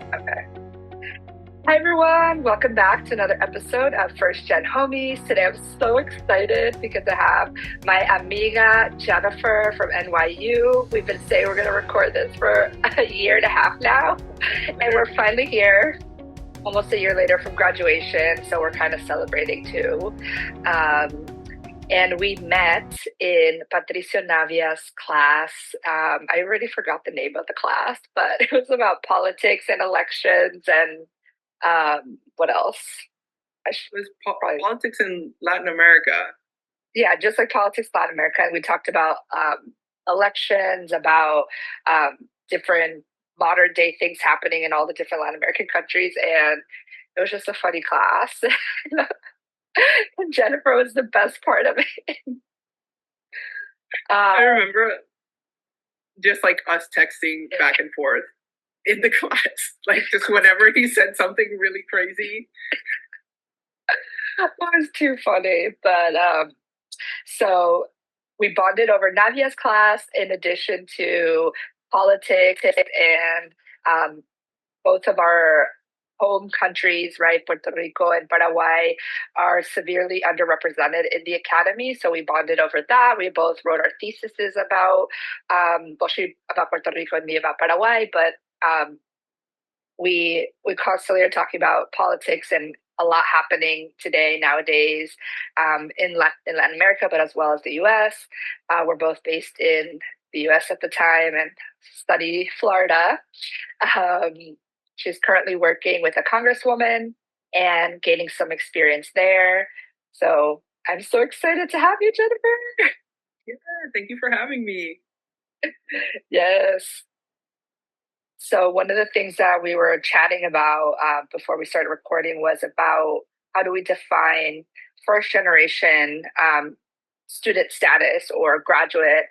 Okay. Hi, everyone. Welcome back to another episode of First Gen Homies. Today, I'm so excited because I have my amiga Jennifer from NYU. We've been saying we're going to record this for a year and a half now, and we're finally here almost a year later from graduation. So we're kind of celebrating too. Um, and we met in Patricio Navia's class. I already forgot the name of the class, but it was about politics and elections and what else? I should Was probably, politics in Latin America. yeah, just like politics, Latin America. And we talked about elections, about different modern day things happening in all the different Latin American countries. And it was just a funny class. And Jennifer was the best part of it. I Uh, remember just like us texting back and forth in the class, like just whenever he said something really crazy. it was too funny. But so we bonded over Navia's class in addition to politics and both of our home countries, right, Puerto Rico and Paraguay, are severely underrepresented in the academy. So we bonded over that. We both wrote our theses about, well, she about Puerto Rico and me about Paraguay, but we constantly are talking about politics and a lot happening today nowadays in Latin America, but as well as the U.S. We're both based in the U.S. at the time and study Florida. Um, she's currently working with a congresswoman and gaining some experience there. So I'm so excited to have you, Jennifer. Yeah, thank you for having me. Yes. So one of the things that we were chatting about before we started recording was about how do we define first generation student status or graduate.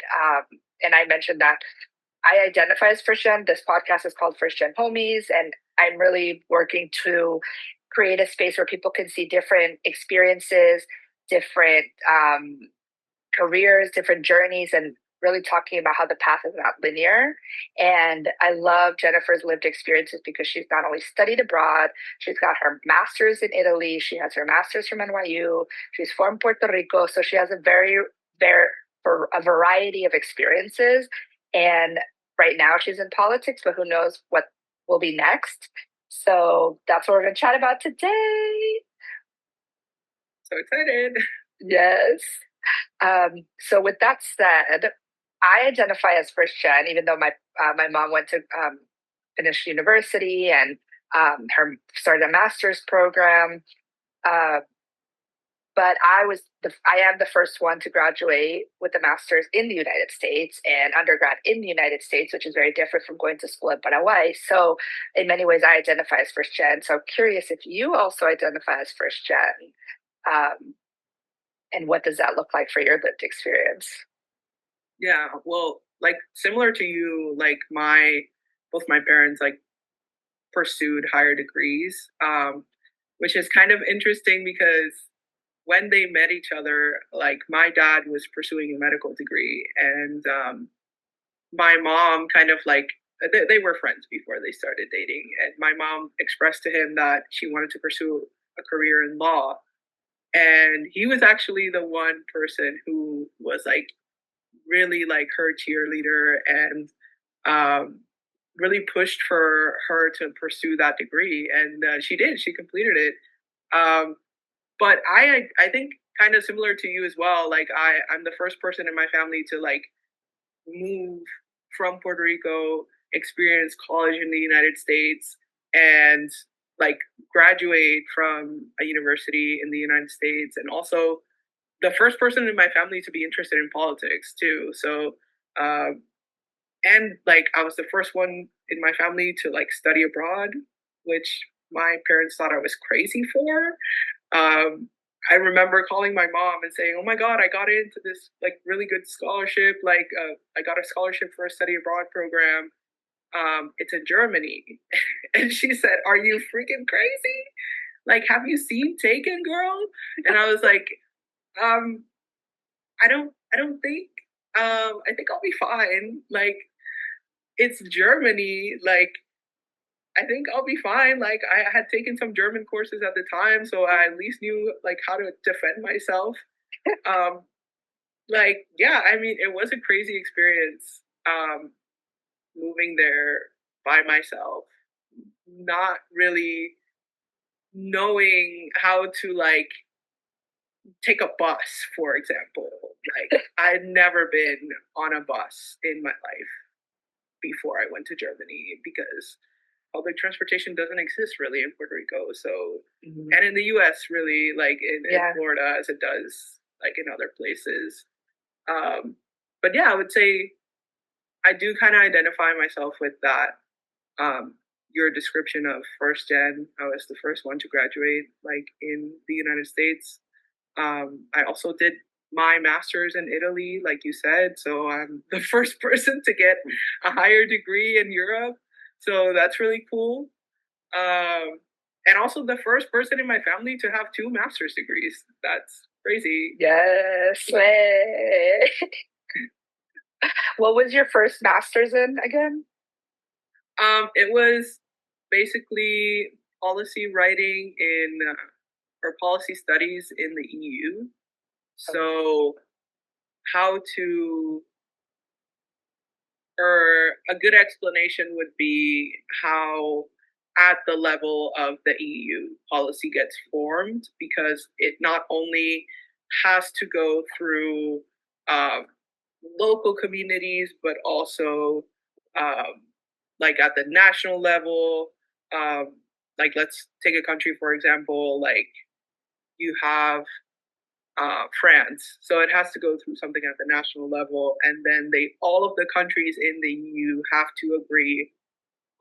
And I mentioned that I identify as first gen. This podcast is called First Gen Homies, and I'm really working to create a space where people can see different experiences, different careers, different journeys, and really talking about how the path is not linear. And I love Jennifer's lived experiences because she's not only studied abroad, she's got her master's in Italy, she has her master's from NYU, she's from Puerto Rico. So she has a very, for a variety of experiences. And right now she's in politics, but who knows what will be next. So that's what we're going to chat about today. So excited. Yes. So with that said, I identify as first gen, even though my mom went to finish university and her started a master's program. Uh, but I am the first one to graduate with a master's in the United States and undergrad in the United States, which is very different from going to school in Paraguay. So in many ways, I identify as first gen. So I'm curious if you also identify as first gen, um, and what does that look like for your lived experience? Yeah, well, like similar to you, like my both my parents like pursued higher degrees, which is kind of interesting because when they met each other, like my dad was pursuing a medical degree, and my mom kind of like they were friends before they started dating, and my mom expressed to him that she wanted to pursue a career in law, and he was actually the one person who was like really like her cheerleader and um, really pushed for her to pursue that degree, and she completed it. um, but I think kind of similar to you as well, like I'm the first person in my family to like move from Puerto Rico, experience college in the United States, and like graduate from a university in the United States, and also the first person in my family to be interested in politics too. So, um, and like I was the first one in my family to like study abroad, which my parents thought I was crazy for. um, I remember calling my mom and saying, "Oh my God, I got into this like really good scholarship. Like, I got a scholarship for a study abroad program. It's in Germany." And she said, "Are you freaking crazy? Like, have you seen Taken, girl?" And I was like, um, I don't think, I think I'll be fine. Like, it's Germany. Like, I think I'll be fine. Like I had taken some German courses at the time, so I at least knew like how to defend myself. Um, like yeah, I mean, it was a crazy experience. Moving there by myself, not really knowing how to like take a bus, for example. Like I'd never been on a bus in my life before I went to Germany because public transportation doesn't exist really in Puerto Rico. So, and in the US, really, like in Florida, as it does like in other places. But yeah, I would say I do kind of identify myself with that. Your description of first gen, I was the first one to graduate like in the United States. I also did my master's in Italy, like you said. So I'm the first person to get a higher degree in Europe. So that's really cool. And also the first person in my family to have two master's degrees. That's crazy. Yes. What was your first master's in again? It was basically policy writing in or policy studies in the EU. So how to, or a good explanation would be how at the level of the EU policy gets formed, because it not only has to go through um, local communities, but also um, like at the national level. Um, like let's take a country for example, like you have France. So it has to go through something at the national level, and then they all of the countries in the EU have to agree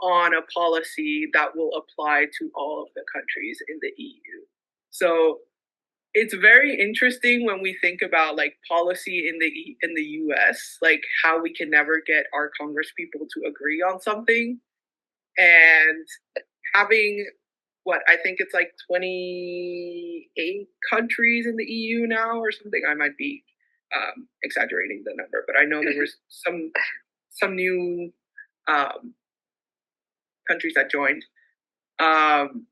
on a policy that will apply to all of the countries in the EU. So it's very interesting when we think about like policy in the US, like how we can never get our Congress people to agree on something, and having what I think it's like 28 countries in the EU now or something. I might be exaggerating the number, but I know there was some new um, countries that joined. Um,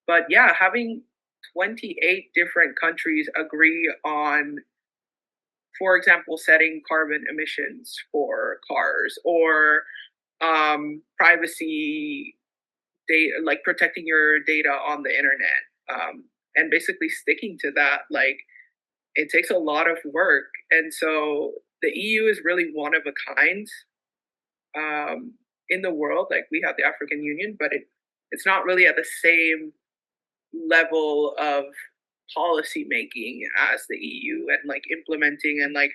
but yeah, having 28 different countries agree on, for example, setting carbon emissions for cars or privacy data, like protecting your data on the internet, and basically sticking to that, like it takes a lot of work. And so the EU is really one of a kind in the world. Like we have the African Union, but it's not really at the same level of policy making as the EU, and like implementing and like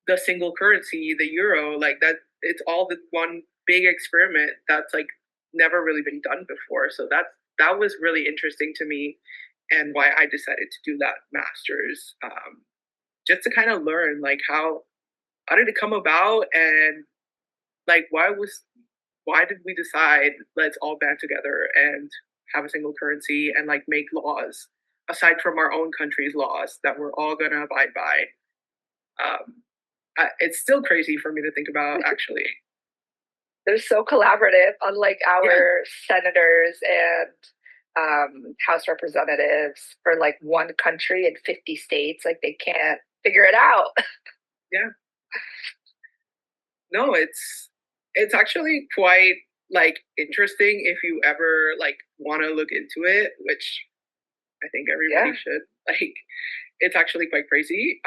the single currency, the euro, like that. It's all the one big experiment that's like never really been done before. So that was really interesting to me, and why I decided to do that master's, just to kind of learn like how did it come about, and like why did we decide let's all band together and have a single currency and like make laws aside from our own country's laws that we're all gonna abide by. It's still crazy for me to think about, actually. They're so collaborative, unlike our senators and House representatives for like one country and 50 states. Like they can't figure it out. Yeah. No, it's actually quite like interesting if you ever like want to look into it, which I think everybody should. Like it's actually quite crazy.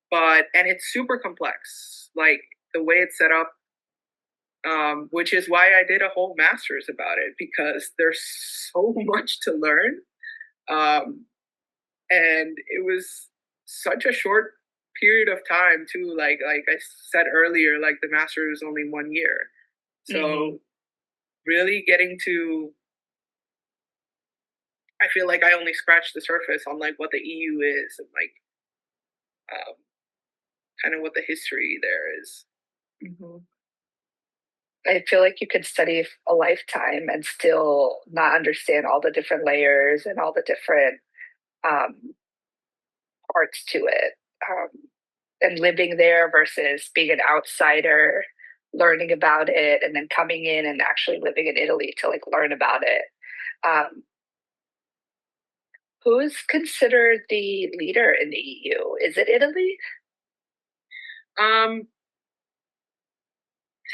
But and it's super complex. Like the way it's set up, which is why I did a whole master's about it, because there's so much to learn. And it was such a short period of time too. Like I said earlier, like the master is only 1 year. So really getting to, I feel like I only scratched the surface on like what the EU is, and like um, kind of what the history there is. I feel like you could study a lifetime and still not understand all the different layers and all the different um, parts to it. And living there versus being an outsider. learning about it and then coming in and actually living in Italy to like learn about it. Um, who's considered the leader in the EU? Is it Italy? Um,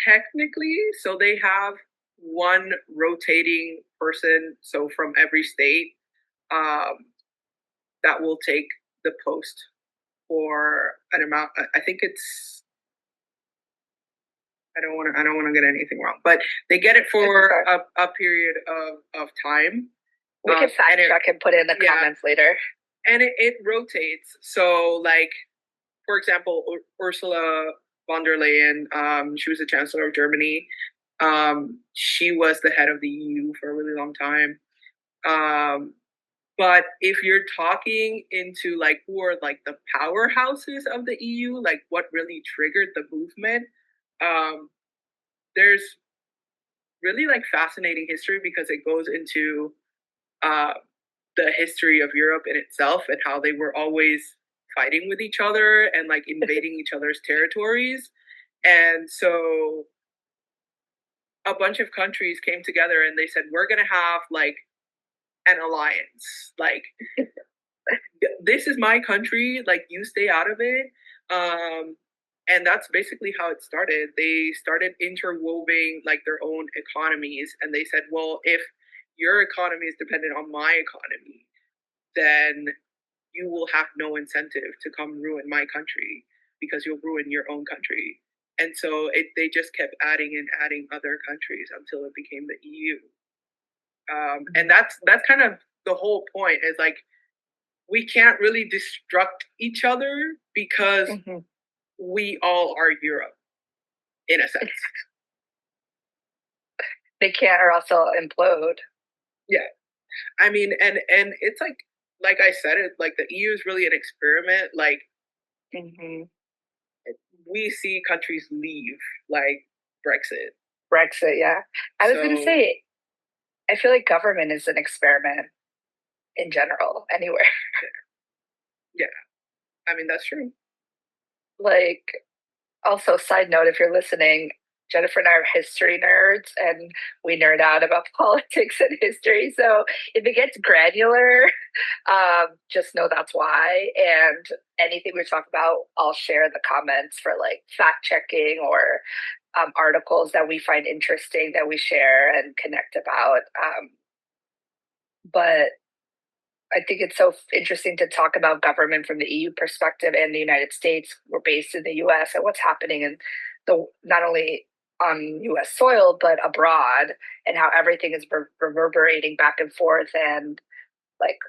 Technically, so they have one rotating person, so from every state, um, that will take the post for an amount. I think it's I don't want to get anything wrong, but they get it for a period of time. We can fact check and put it in the comments later. And it rotates. So like for example, Ursula von der Leyen, she was the chancellor of Germany. She was the head of the EU for a really long time. But if you're talking into like who are like the powerhouses of the EU, like what really triggered the movement, there's really like fascinating history because it goes into uh, the history of Europe in itself and how they were always fighting with each other and like invading each other's territories. And so a bunch of countries came together and they said, we're going to have like an alliance. Like, this is my country. Like, you stay out of it. And that's basically how it started. They started interweaving like their own economies. And they said, well, if your economy is dependent on my economy, then you will have no incentive to come ruin my country because you'll ruin your own country. And so they just kept adding and adding other countries until it became the EU. And that's kind of the whole point is like, we can't really destruct each other because we all are Europe in a sense. They can't or else they'll implode. Yeah. I mean, and it's like I said, it like the EU is really an experiment. Like we see countries leave, like Brexit. Brexit, yeah. I was going to say, I feel like government is an experiment in general, anywhere. Yeah. I mean, that's true. Like, also, side note, if you're listening, Jennifer and I are history nerds and we nerd out about politics and history. So if it gets granular, just know that's why. And anything we talk about, I'll share in the comments for like fact checking or articles that we find interesting that we share and connect about. But I think it's so interesting to talk about government from the EU perspective and the United States. We're based in the US and what's happening in the not only on US soil but abroad and how everything is reverberating back and forth and like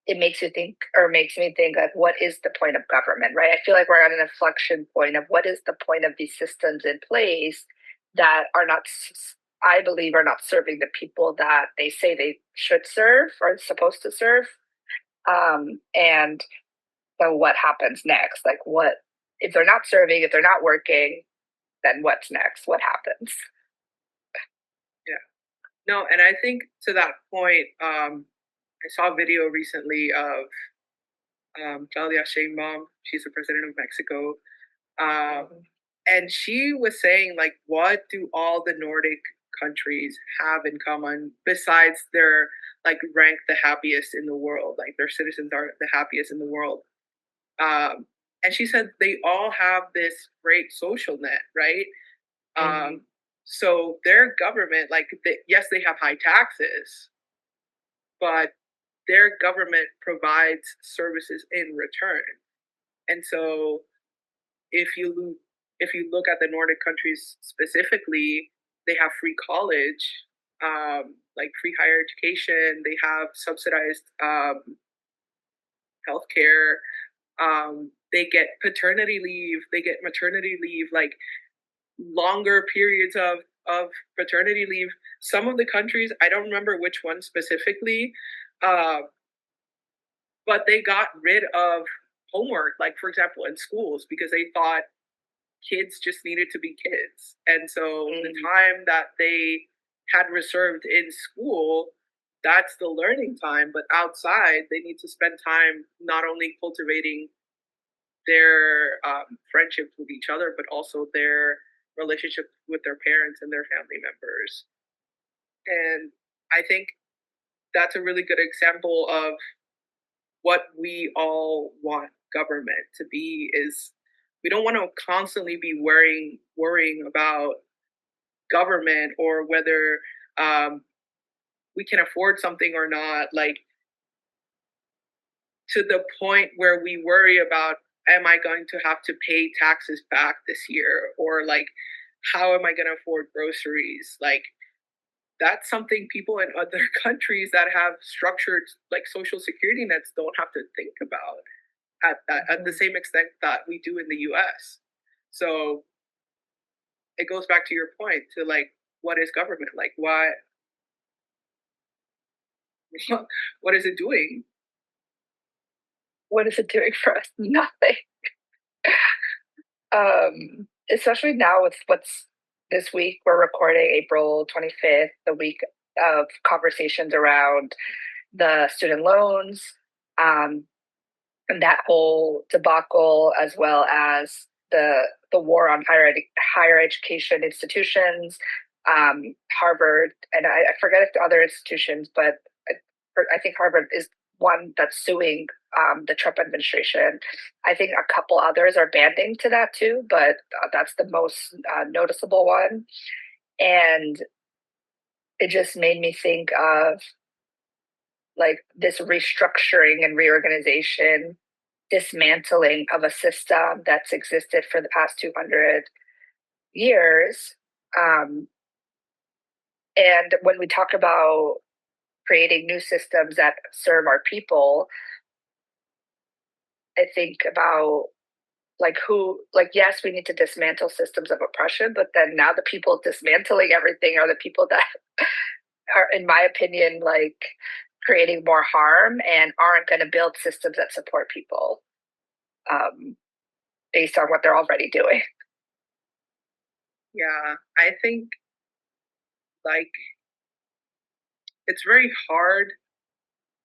it makes you think or makes me think like what is the point of government, right? I feel like we're at an inflection point of what is the point of these systems in place that are not I believe are not serving the people that they say they should serve or supposed to serve. And so what happens next? Like what if they're not serving, if they're not working, then what's next? What happens? Yeah. No, and I think to that point, I saw a video recently of Claudia Sheinbaum. She's the president of Mexico. And she was saying, like, what do all the Nordic countries have in common besides their like rank the happiest in the world, like their citizens are the happiest in the world. And she said they all have this great social net, right? So their government, like, yes, they have high taxes, but their government provides services in return. And so if you look at the Nordic countries specifically, they have free college, like free higher education. They have subsidized healthcare. They get paternity leave. They get maternity leave, like longer periods of paternity leave. Some of the countries, I don't remember which one specifically, but they got rid of homework, like for example, in schools because they thought kids just needed to be kids. And so the time that they had reserved in school, that's the learning time. But outside, they need to spend time not only cultivating their friendships with each other, but also their relationship with their parents and their family members. And I think that's a really good example of what we all want government to be is we don't want to constantly be worrying about government or whether um, we can afford something or not, like to the point where we worry about, am I going to have to pay taxes back this year, or like how am I going to afford groceries, like that's something people in other countries that have structured like social security nets don't have to think about at the same extent that we do in the US. So it goes back to your point to like, what is government? Like, why, what is it doing? What is it doing for us? Nothing. Especially now with what's this week, we're recording April 25th, the week of conversations around the student loans, um, and that whole debacle, as well as the war on higher education institutions, Harvard, and I forget if the other institutions, but I think Harvard is one that's suing the Trump administration. I think a couple others are banding to that too, but that's the most noticeable one. And it just made me think of like this restructuring and reorganization, dismantling of a system that's existed for the past 200 years. Um, and when we talk about creating new systems that serve our people, I think about like who, like, yes, we need to dismantle systems of oppression, but then now the people dismantling everything are the people that are, in my opinion, like creating more harm and aren't going to build systems that support people um, based on what they're already doing. Yeah, I think like it's very hard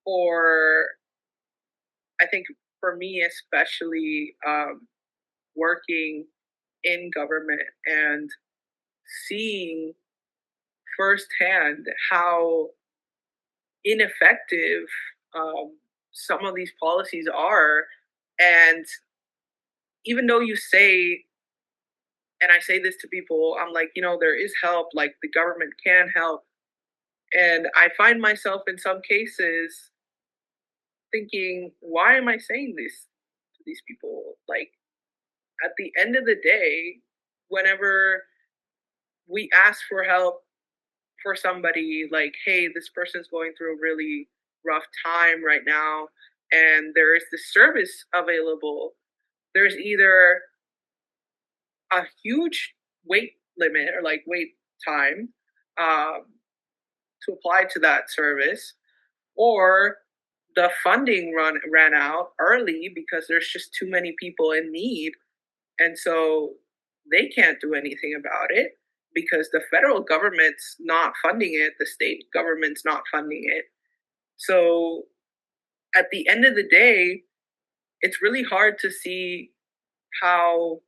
for, I think for me especially, working in government and seeing firsthand how ineffective some of these policies are. And even though you say, and I say this to people, I'm like, there is help, like the government can help. And I find myself in some cases thinking, why am I saying this to these people? Like, at the end of the day, whenever we ask for help for somebody, like, hey, this person's going through a really rough time right now, and there is this service available, there's either a huge wait limit or like wait time um, to apply to that service, or the funding ran out early because there's just too many people in need, and so they can't do anything about it because the federal government's not funding it, the state government's not funding it. So at the end of the day, it's really hard to see how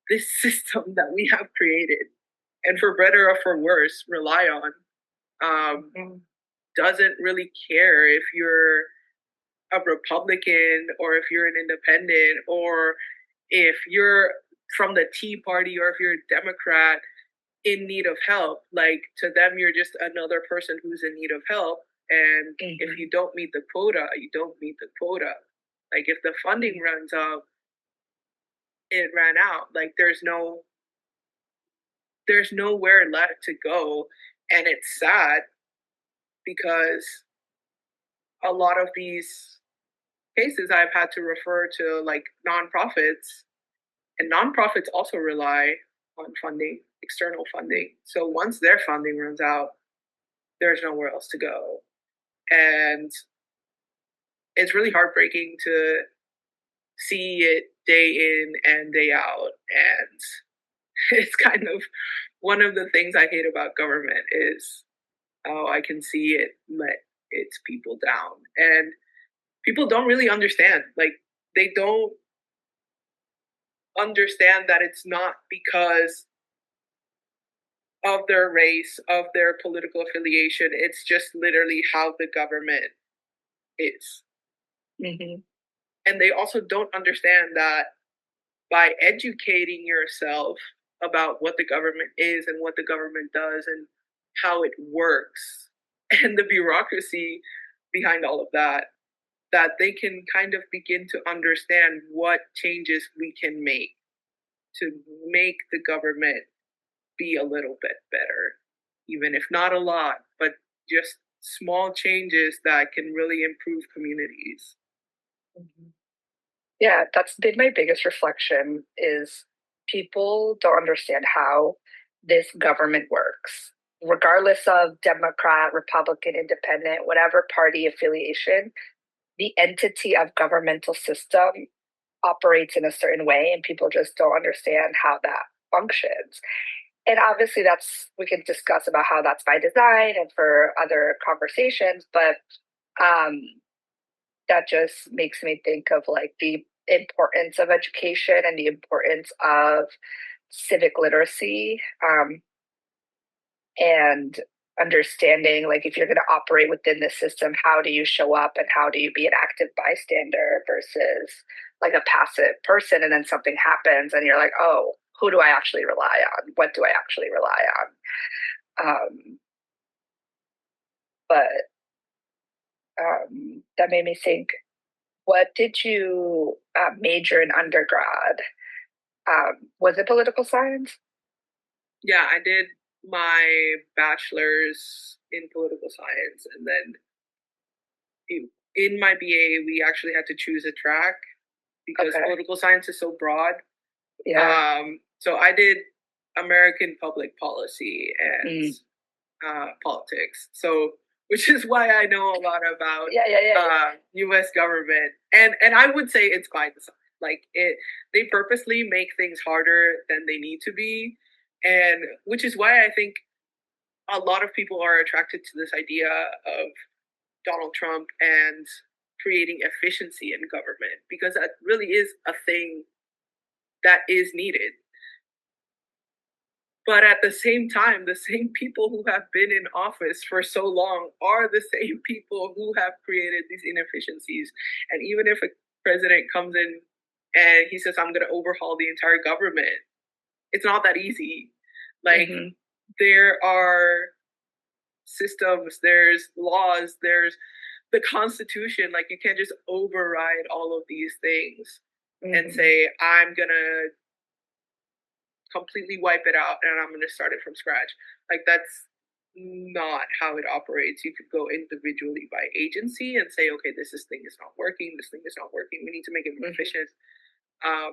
this system that we have created, and for better or for worse, rely on, doesn't really care if you're a Republican or if you're an independent or if you're from the Tea Party or if you're a Democrat in need of help. Like to them, you're just another person who's in need of help. And if you don't meet the quota, you don't meet the quota. Like if the funding runs out, it ran out. Like there's nowhere left to go. And it's sad because a lot of these cases I've had to refer to like nonprofits, and nonprofits also rely on funding, external funding. So once their funding runs out, there's nowhere else to go. And it's really heartbreaking to see it day in and day out. And it's kind of one of the things I hate about government is how I can see it let its people down. And people don't really understand. Like they don't understand that it's not because of their race, of their political affiliation. It's just literally how the government is. Mm-hmm. And they also don't understand that by educating yourself about what the government is and what the government does and how it works and the bureaucracy behind all of that, that they can kind of begin to understand what changes we can make to make the government be a little bit better, even if not a lot, but just small changes that can really improve communities. Mm-hmm. Yeah, that's been my biggest reflection is people don't understand how this government works. Regardless of Democrat, Republican, Independent, whatever party affiliation, the entity of governmental system operates in a certain way and people just don't understand how that functions. And obviously that's we can discuss about how that's by design and for other conversations, but um that just makes me think of like the importance of education and the importance of civic literacy, and understanding like if you're going to operate within the system, how do you show up and how do you be an active bystander versus like a passive person, and then something happens and you're like, oh, who do I actually rely on, what do I actually rely on? But that made me think, what did you major in undergrad? Was it political science? Yeah, I did my bachelor's in political science, and then in my BA, we actually had to choose a track because Okay. political science is so broad. Yeah. So I did American public policy and Mm. politics. So, which is why I know a lot about Yeah, yeah, yeah, yeah. U.S. government, and I would say it's by design. Like it, they purposely make things harder than they need to be, and which is why I think a lot of people are attracted to this idea of Donald Trump and creating efficiency in government because that really is a thing that is needed. But at the same time, the same people who have been in office for so long are the same people who have created these inefficiencies. And even if a president comes in and he says, I'm going to overhaul the entire government, it's not that easy. Like, Mm-hmm. there are systems, there's laws, there's the Constitution. Like, you can't just override all of these things and Mm-hmm. say, I'm going to completely wipe it out and I'm going to start it from scratch. Like that's not how it operates. You could go individually by agency and say, okay, this thing is not working. This thing is not working. We need to make it more efficient. Um,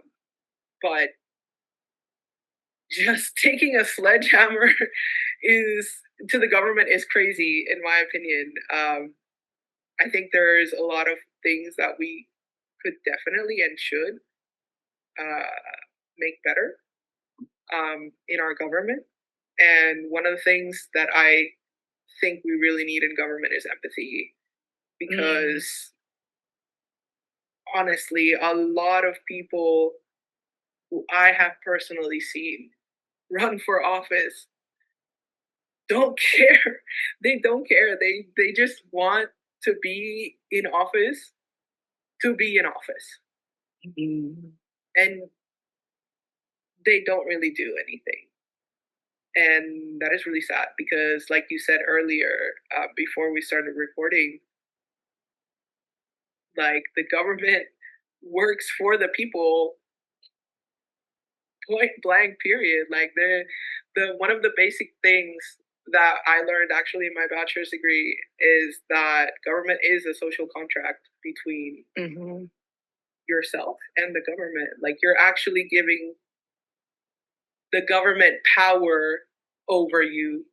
but just taking a sledgehammer is to the government is crazy, in my opinion. I think there's a lot of things that we could definitely and should make better in our government. And one of the things that I think we really need in government is empathy Mm-hmm. because honestly, a lot of people who I have personally seen run for office don't care. They don't care. They just want to be in office to be in office. Mm-hmm. And they don't really do anything. And that is really sad because, like you said earlier, before we started recording, like the government works for the people, point blank. Period. Like the one of the basic things that I learned actually in my bachelor's degree is that government is a social contract between Mm-hmm. yourself and the government. Like you're actually giving the government power over you,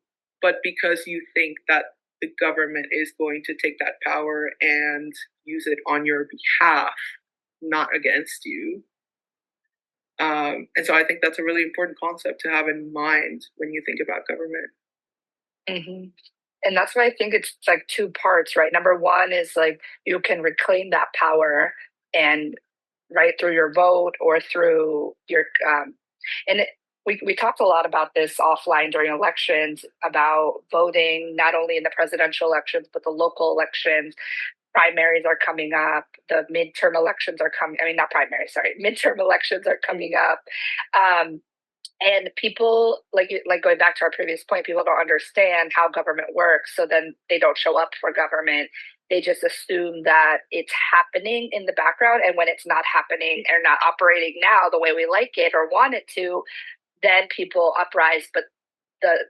but because you think that the government is going to take that power and use it on your behalf, not against you. And so I think that's a really important concept to have in mind when you think about government. Mm-hmm. And that's why I think it's like two parts, right? Number one is like you can reclaim that power and right? Through your vote or through your and we talked a lot about this offline during elections about voting, not only in the presidential elections, but the local elections. Primaries are coming up. The midterm elections are coming. I mean, not primaries, sorry. Midterm elections are coming up. Um, and people like going back to our previous point, people don't understand how government works, so then they don't show up for government. They just assume that it's happening in the background, and when it's not happening or not operating now the way we like it or want it to, then people uprise. But the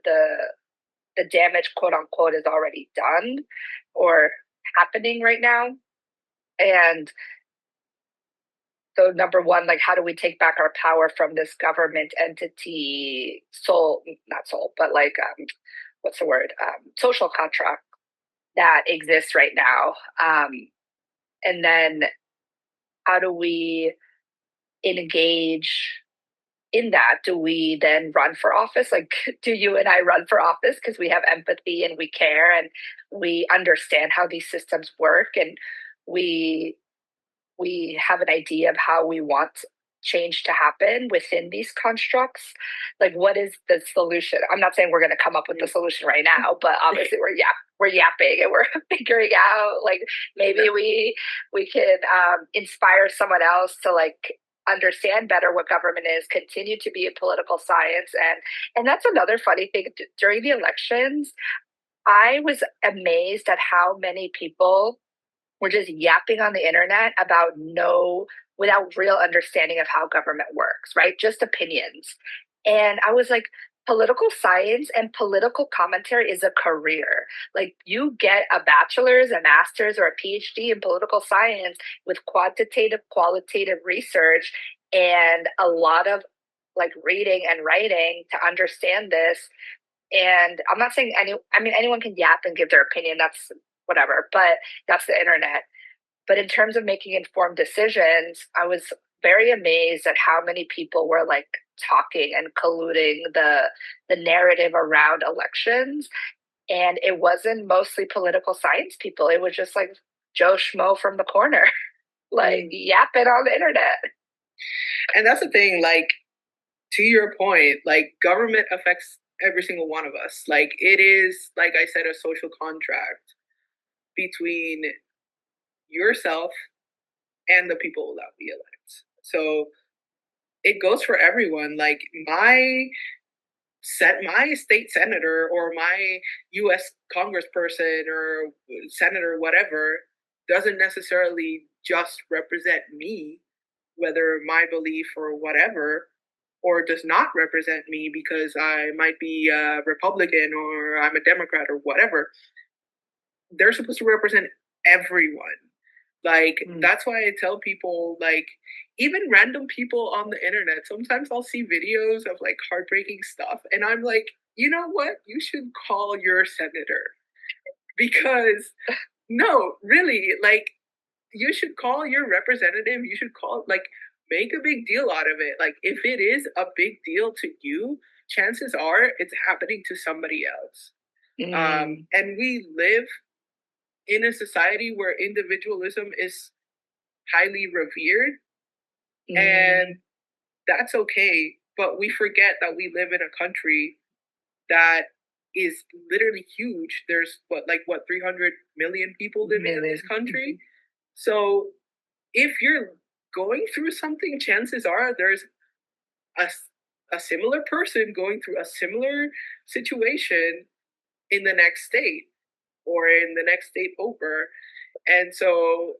the damage, quote unquote, is already done or happening right now. And so number one, like, how do we take back our power from this government entity, soul, not soul, but like, what's the word, social contract that exists right now? And then how do we engage in that? Do we then run for office? Like, do you and I run for office because we have empathy and we care and we understand how these systems work, and we we have an idea of how we want change to happen within these constructs? Like, what is the solution? I'm not saying we're going to come up with the solution right now, but obviously we're yapping and we're figuring out, like, maybe we can inspire someone else to like understand better what government is, continue to be a political science. And that's another funny thing. During the elections, I was amazed at how many people were just yapping on the internet about without real understanding of how government works, right? Just opinions. And I was like, political science and political commentary is a career. Like, you get a bachelor's, a master's, or a PhD in political science with quantitative, qualitative research and a lot of like reading and writing to understand this. And I'm not saying I mean, anyone can yap and give their opinion. That's whatever, but that's the internet. But in terms of making informed decisions, I was very amazed at how many people were like talking and colluding the narrative around elections. And it wasn't mostly political science people. It was just like Joe Schmo from the corner, like yapping on the internet. And that's the thing, like, to your point, like, government affects every single one of us. Like, it is, like I said, a social contract between yourself and the people that we elect. So it goes for everyone. Like, my state senator or my US congressperson or senator, whatever, doesn't necessarily just represent me, whether my belief or whatever, or does not represent me because I might be a Republican or I'm a Democrat or whatever. They're supposed to represent everyone. Like, that's why I tell people, like, even random people on the internet, sometimes I'll see videos of like heartbreaking stuff, and I'm like, you know what? You should call your senator. Because, no, really, like, you should call your representative. You should call, like, make a big deal out of it. Like, if it is a big deal to you, chances are it's happening to somebody else. And we live in a society where individualism is highly revered, and that's okay. But we forget that we live in a country that is literally huge. There's what 300 million people living in this country. So if you're going through something, chances are there's a, a similar person going through a similar situation in the next state or in the next state over. And so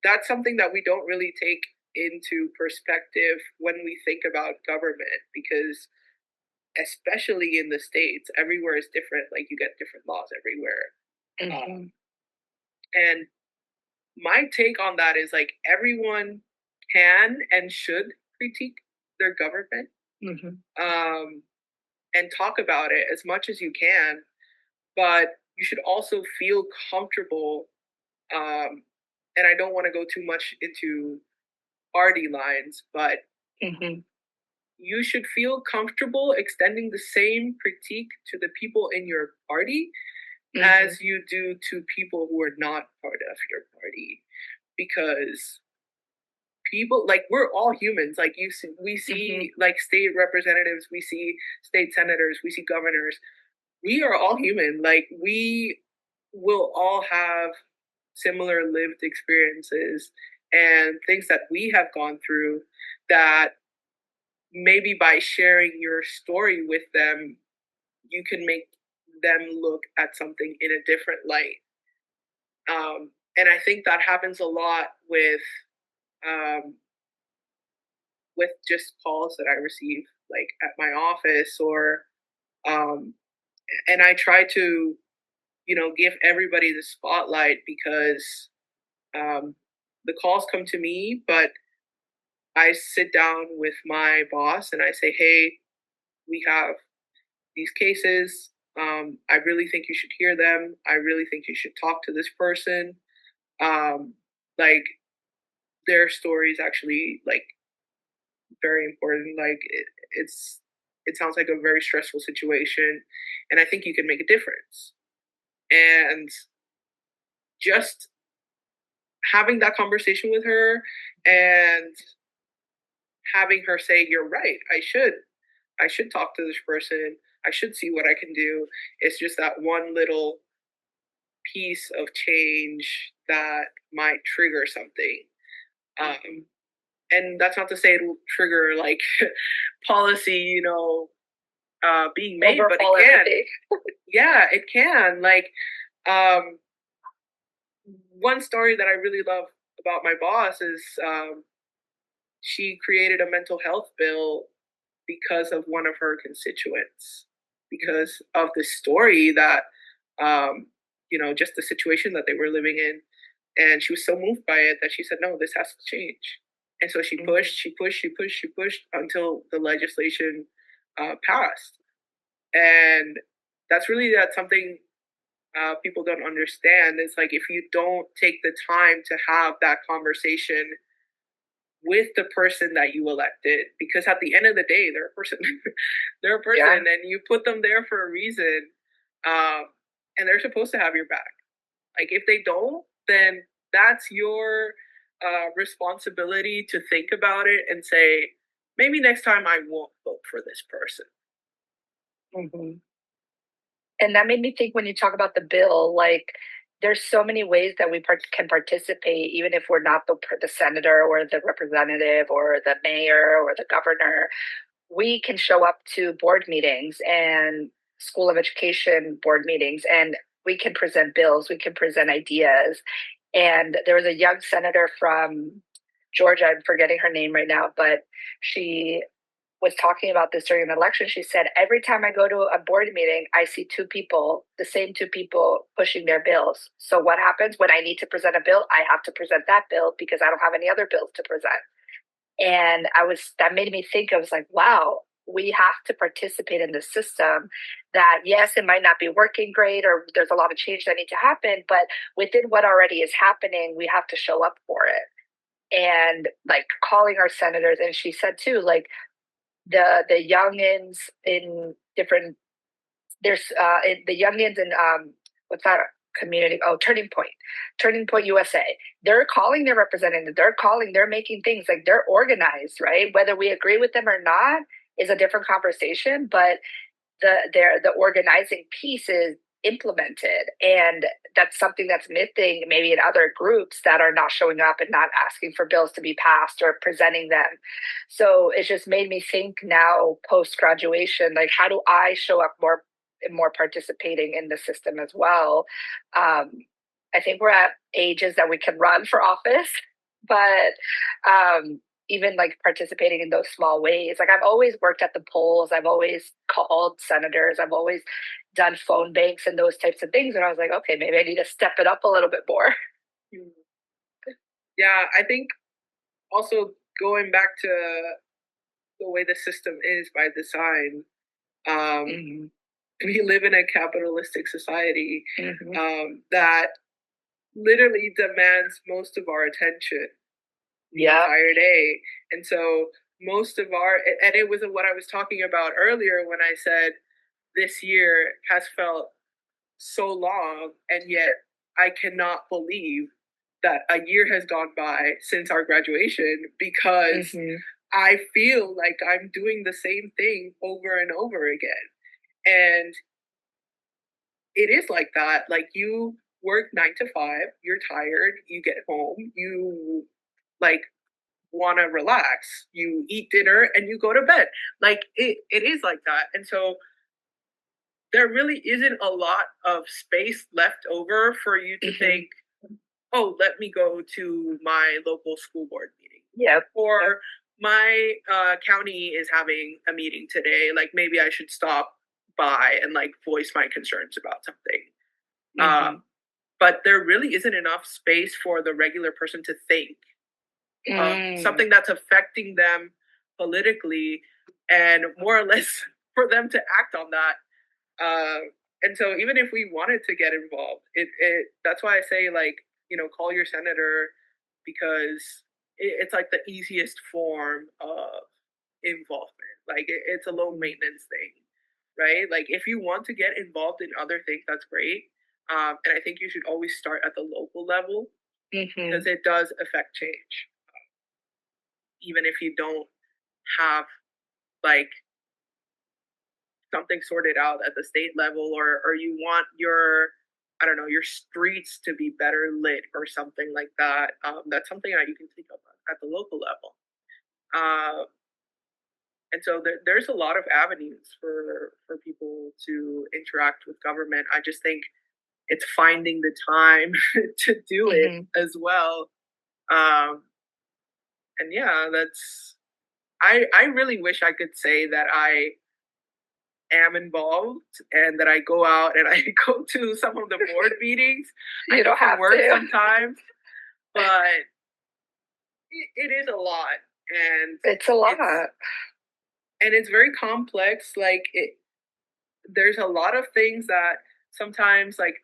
that's something that we don't really take into perspective when we think about government, because especially in the States, everywhere is different. Like, you get different laws everywhere. And my take on that is, like, everyone can and should critique their government, and talk about it as much as you can, but you should also feel comfortable. And I don't want to go too much into party lines, but you should feel comfortable extending the same critique to the people in your party as you do to people who are not part of your party. Because people, like, we're all humans. Like, we Mm-hmm. see like state representatives, we see state senators, we see governors. We are all human. Like, we will all have similar lived experiences and things that we have gone through, that maybe by sharing your story with them, you can make them look at something in a different light. And I think that happens a lot um, with just calls that I receive, like at my office, or um, and I try to, give everybody the spotlight, because um, the calls come to me, but I sit down with my boss and I say, hey, we have these cases. I really think you should hear them. I really think you should talk to this person. Um, like, their story is actually like very important. Like, it sounds like a very stressful situation, and I think you can make a difference. And just having that conversation with her, and having her say, "You're right. I should talk to this person. I should see what I can do." It's just that one little piece of change that might trigger something. Um, and that's not to say it'll trigger like policy, being made, but it Overhaul can. everything. Yeah, it can. Like, um, one story that I really love about my boss is, she created a mental health bill because of one of her constituents, because of the story that, um, just the situation that they were living in. And she was so moved by it that she said, no, this has to change. And so she pushed, she pushed, she pushed, she pushed until the legislation passed. And that's something people don't understand. It's like, if you don't take the time to have that conversation with the person that you elected, because at the end of the day, they're a person. They're a person, Yeah. and you put them there for a reason, um, and they're supposed to have your back. Like, if they don't, then that's your responsibility to think about it and say, maybe next time I won't vote for this person. Mm-hmm. And that made me think when you talk about the bill, like there's so many ways that we can participate, even if we're not the senator or the representative or the mayor or the governor. We can show up to board meetings and school of education board meetings, and we can present bills, we can present ideas. And there was a young senator from Georgia, I'm forgetting her name right now, but she was talking about this during an election. She said, every time I go to a board meeting, I see two people, the same two people pushing their bills. So what happens when I need to present a bill? I have to present that bill because I don't have any other bills to present. And that made me think, I was like, wow, we have to participate in the system. That yes, it might not be working great, or there's a lot of change that need to happen, but within what already is happening, we have to show up for it. And like calling our senators, and she said too, like the youngins in different there's the youngins in what's that community, oh, turning point USA, they're calling their representative, they're making things, like they're organized, right? Whether we agree with them or not is a different conversation, but the organizing piece is implemented, and that's something that's missing maybe in other groups that are not showing up and not asking for bills to be passed or presenting them. So it just made me think now, post graduation, like how do I show up more participating in the system as well. um, I think we're at ages that we can run for office, but even like participating in those small ways. Like I've always worked at the polls, I've always called senators, I've always done phone banks and those types of things. And I was like, okay, maybe I need to step it up a little bit more. Yeah, I think also, going back to the way the system is by design, um, Mm-hmm. we live in a capitalistic society, Mm-hmm. that literally demands most of our attention the Yeah. entire day. And so and it was what I was talking about earlier when I said this year has felt so long, and yet I cannot believe that a year has gone by since our graduation because Mm-hmm. I feel like I'm doing the same thing over and over again. And it is like that. Like you work 9 to 5, you're tired, you get home, you like want to relax, you eat dinner and you go to bed. Like it is like that. And so there really isn't a lot of space left over for you to Mm-hmm. think, oh, let me go to my local school board meeting. Yep. Or my county is having a meeting today. Like maybe I should stop by and like voice my concerns about something. Mm-hmm. But there really isn't enough space for the regular person to think of Mm. something that's affecting them politically and more or less for them to act on that. And so even if we wanted to get involved, it that's why I say like, call your senator because it's like the easiest form of involvement. Like it's a low maintenance thing, right? Like if you want to get involved in other things, that's great. And I think you should always start at the local level Mm-hmm. because it does affect change, even if you don't have like something sorted out at the state level, or you want your, I don't know, your streets to be better lit or something like that. That's something that you can take up at the local level. Uh, and so there's a lot of avenues for people to interact with government. I just think it's finding the time to do it Mm-hmm. as well. Um, and yeah, that's I really wish I could say that I am involved and that I go out and I go to some of the board meetings. I You go don't for have work to. sometimes, but it is a lot, and It's a lot. it's it's very complex. Like there's a lot of things that sometimes, like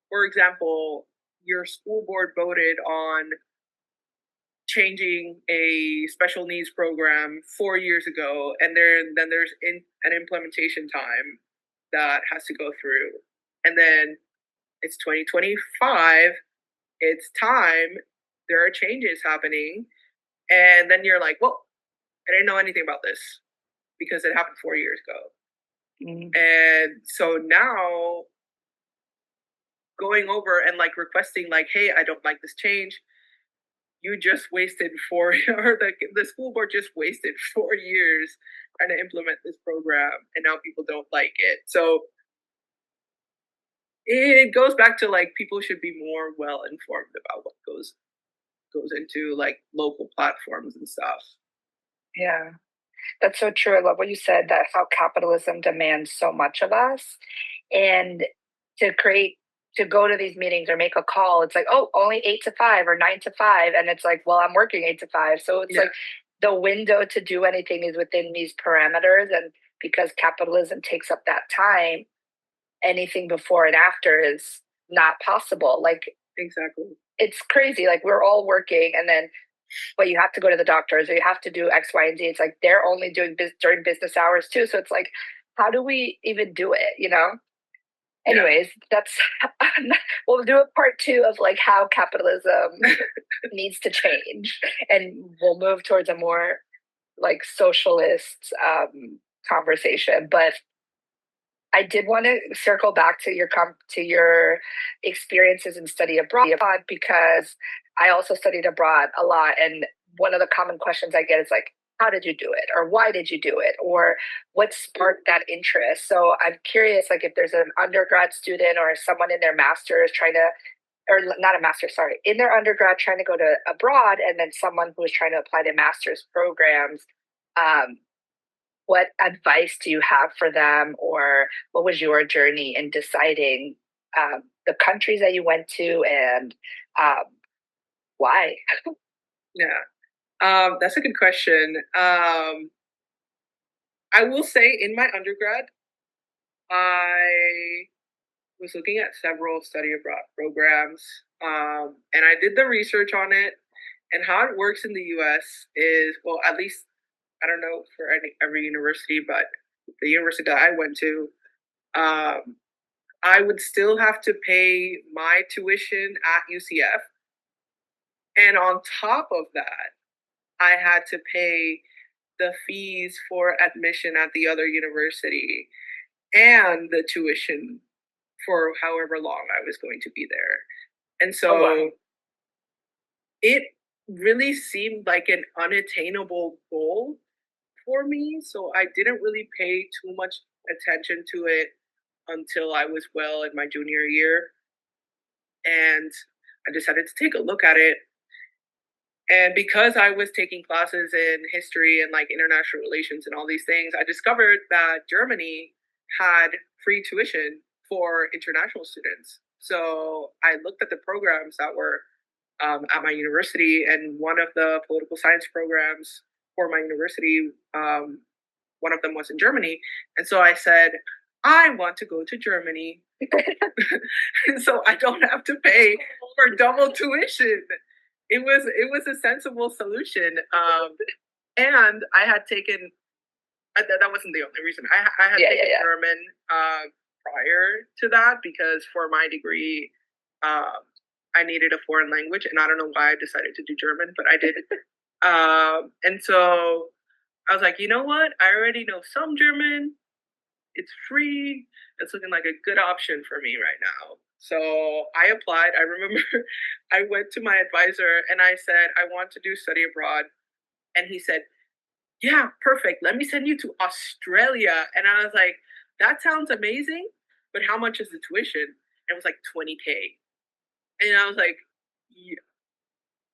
for example, your school board voted on changing a special needs program 4 years ago, and then there's an implementation time that has to go through, and then it's 2025, it's time, there are changes happening, and then you're like, well, I didn't know anything about this because it happened 4 years ago. Mm. And so now going over and like requesting like, hey, I don't like this change, you just wasted four or the school board just wasted 4 years trying to implement this program and now people don't like it. So it goes back to like people should be more well informed about what goes into like local platforms and stuff. Yeah. That's so true. I love what you said, that how capitalism demands so much of us. And to create, to go to these meetings or make a call, it's like, oh, only 8 to 5 or 9 to 5. And it's like, well, I'm working 8 to 5. So it's Yeah, like the window to do anything is within these parameters. And because capitalism takes up that time, anything before and after is not possible. Like exactly. it's crazy. Like we're all working and then but you have to go to the doctors or you have to do X, Y, and Z. It's like they're only doing during business hours too. So it's like, how do we even do it? You know? Yeah. Anyways, that's we'll do a part two of like how capitalism needs to change, and we'll move towards a more like socialist conversation. But I did want to circle back to your experiences in study abroad because I also studied abroad a lot, and one of the common questions I get is like, "How did you do it?" or "Why did you do it?" or "What sparked that interest?" So I'm curious, like, if there's an undergrad student or someone in their master's trying to, or not a master, sorry, in their undergrad trying to go to abroad, and then someone who is trying to apply to master's programs. Um, what advice do you have for them, or what was your journey in deciding the countries that you went to and um, why? Yeah. That's a good question. I will say in my undergrad, I was looking at several study abroad programs, and I did the research on it. And how it works in the U.S. is, well, at least I don't know for every university, but the university that I went to, um, I would still have to pay my tuition at UCF, And on top of that, I had to pay the fees for admission at the other university and the tuition for however long I was going to be there. And Oh wow. so it really seemed like an unattainable goal for me. So I didn't really pay too much attention to it until I was well in my junior year. And I decided to take a look at it. And because I was taking classes in history and like international relations and all these things, I discovered that Germany had free tuition for international students. So I looked at the programs that were at my university, and one of the political science programs for my university, one of them was in Germany. And so I said, I want to go to Germany so I don't have to pay for double tuition. It was a sensible solution. And I had taken that wasn't the only reason. I had Yeah, yeah, taken yeah. German prior to that because for my degree, I needed a foreign language, and I don't know why I decided to do German, but I did. And so I was like, you know what? I already know some German. It's free. It's looking like a good option for me right now. So I applied. I remember I went to my advisor and I said, I want to do study abroad. And he said, yeah, perfect. Let me send you to Australia. And I was like, that sounds amazing. But how much is the tuition? And it was like 20K. And I was like, yeah,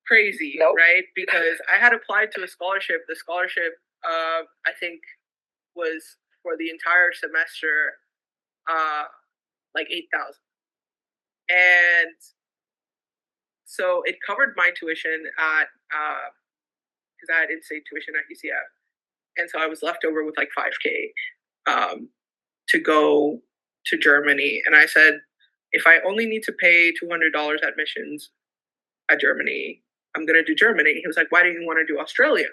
crazy, Nope. right? Because I had applied to a scholarship. The scholarship, I think, was for the entire semester, uh, like 8,000. And so it covered my tuition at, because I had in-state tuition at UCF. And so I was left over with like 5K to go to Germany. And I said, if I only need to pay $200 admissions at Germany, I'm going to do Germany. He was like, why do you want to do Australia?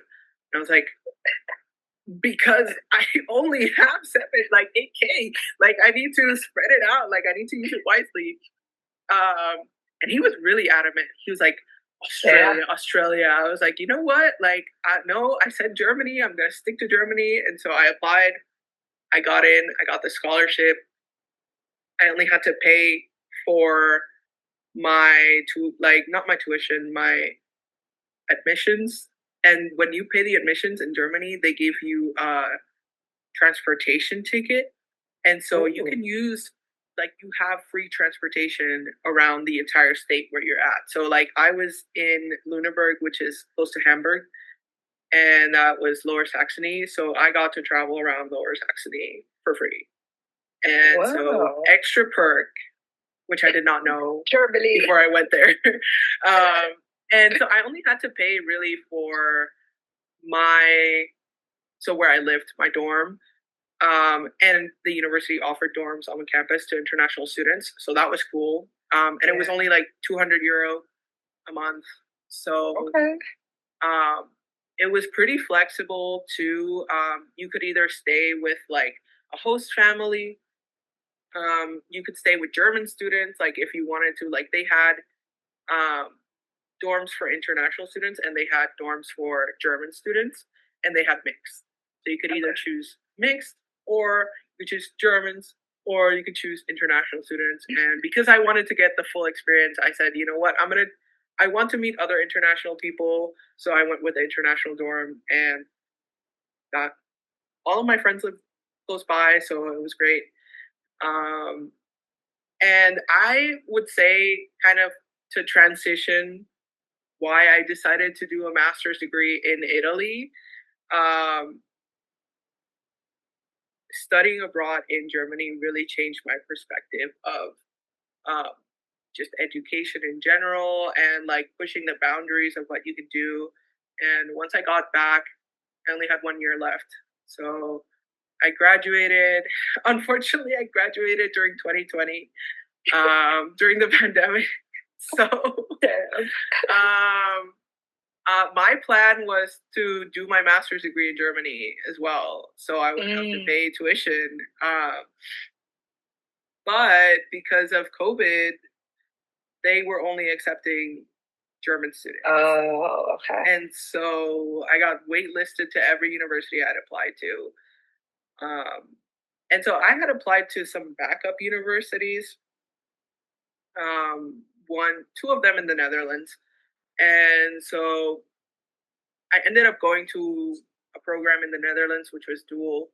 And I was like, because I only have like 8K. Like I need to spread it out. Like I need to use it wisely. And he was really adamant. He was like, Australia, yeah. Australia. I was like, you know what? Like, no, I said Germany. I'm going to stick to Germany. And so I applied. I got in. I got the scholarship. I only had to pay for not my tuition, my admissions. And when you pay the admissions in Germany, they give you a transportation ticket. And so you can use, like, you have free transportation around the entire state where you're at. So, like, I was in Lüneburg, which is close to Hamburg, and that was Lower Saxony. So I got to travel around Lower Saxony for free. And so, extra perk, which I did not know Germany before I went there. And so I only had to pay really for where I lived, my dorm. And the university offered dorms on the campus to international students. So that was cool. And it was only like €200 a month. So it was pretty flexible too. You could either stay with like a host family. You could stay with German students, like if you wanted to. Like they had dorms for international students and they had dorms for German students, and they had mixed. So you could either choose mixed, or you could choose Germans, or you could choose international students. And because I wanted to get the full experience, I said, you know what, I want to meet other international people. So I went with the international dorm, and got all of my friends lived close by, so it was great. And I would say, kind of to transition why I decided to do a master's degree in Italy. Studying abroad in Germany really changed my perspective of just education in general, and like pushing the boundaries of what you could do. And once I got back, I only had 1 year left. So I graduated. Unfortunately, I graduated during 2020, during the pandemic. So my plan was to do my master's degree in Germany as well. So I would have to pay tuition. But because of COVID, they were only accepting German students. Oh, okay. And so I got waitlisted to every university I'd applied to. And so I had applied to some backup universities, two of them in the Netherlands. And so I ended up going to a program in the Netherlands, which was dual.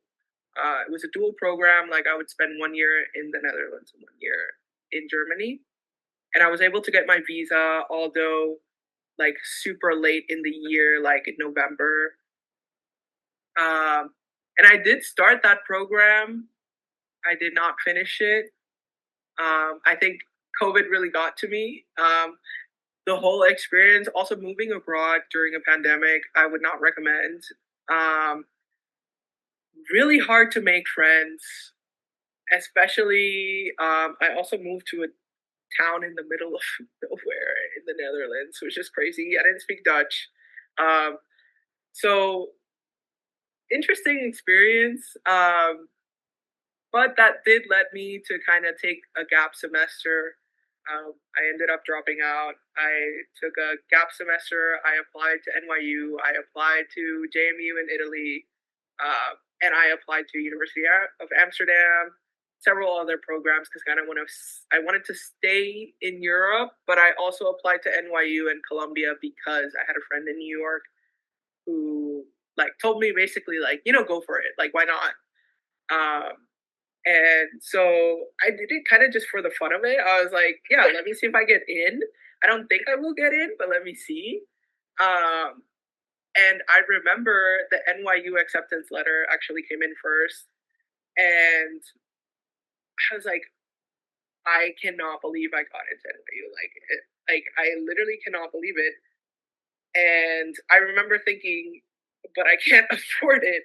It was a dual program. Like I would spend 1 year in the Netherlands and 1 year in Germany. And I was able to get my visa, although like super late in the year, like in November. And I did start that program. I did not finish it. I think COVID really got to me. The whole experience, also moving abroad during a pandemic, I would not recommend. Um, really hard to make friends, especially. I also moved to a town in the middle of nowhere in the Netherlands, which is crazy. I didn't speak Dutch. Um, so interesting experience. But that did lead me to kind of take a gap semester. I ended up dropping out. I took a gap semester. I applied to NYU. I applied to JMU in Italy, and I applied to University of Amsterdam. Several other programs because I wanted to stay in Europe, but I also applied to NYU and Columbia because I had a friend in New York who like told me basically like go for it, like why not. Um, and so I did it kind of just for the fun of it. I was like, yeah, let me see if I get in. I don't think I will get in, but let me see. Um, and I remember the NYU acceptance letter actually came in first. And I was like, I cannot believe I got into NYU. Like I literally cannot believe it. And I remember thinking, but I can't afford it.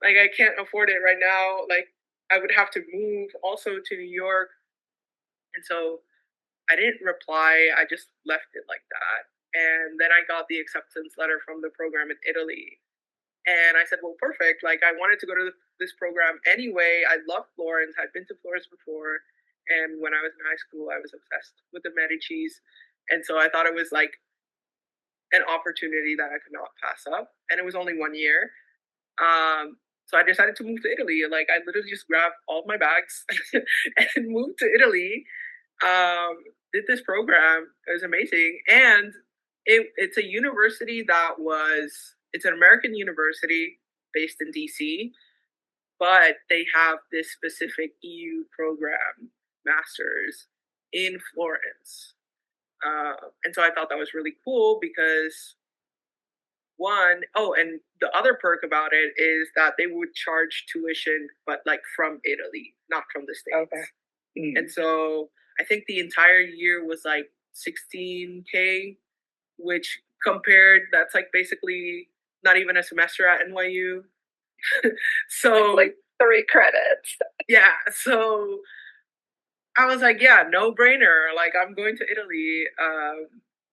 Like I can't afford it right now. Like I would have to move also to New York. And so I didn't reply. I just left it like that. And then I got the acceptance letter from the program in Italy. And I said, well, perfect. Like, I wanted to go to this program anyway. I love Florence. I'd been to Florence before. And when I was in high school, I was obsessed with the Medicis. And so I thought it was like an opportunity that I could not pass up. And it was only 1 year. So I decided to move to Italy. Like, I literally just grabbed all of my bags and moved to Italy. Did this program. It was amazing. And it's a university it's an American university based in DC, but they have this specific EU program, masters in Florence. And so I thought that was really cool because and the other perk about it is that they would charge tuition, but like from Italy, not from the States. Okay. And so I think the entire year was like 16K, which that's like basically not even a semester at NYU. So like 3 credits. Yeah, so I was like, yeah, no brainer. Like I'm going to Italy.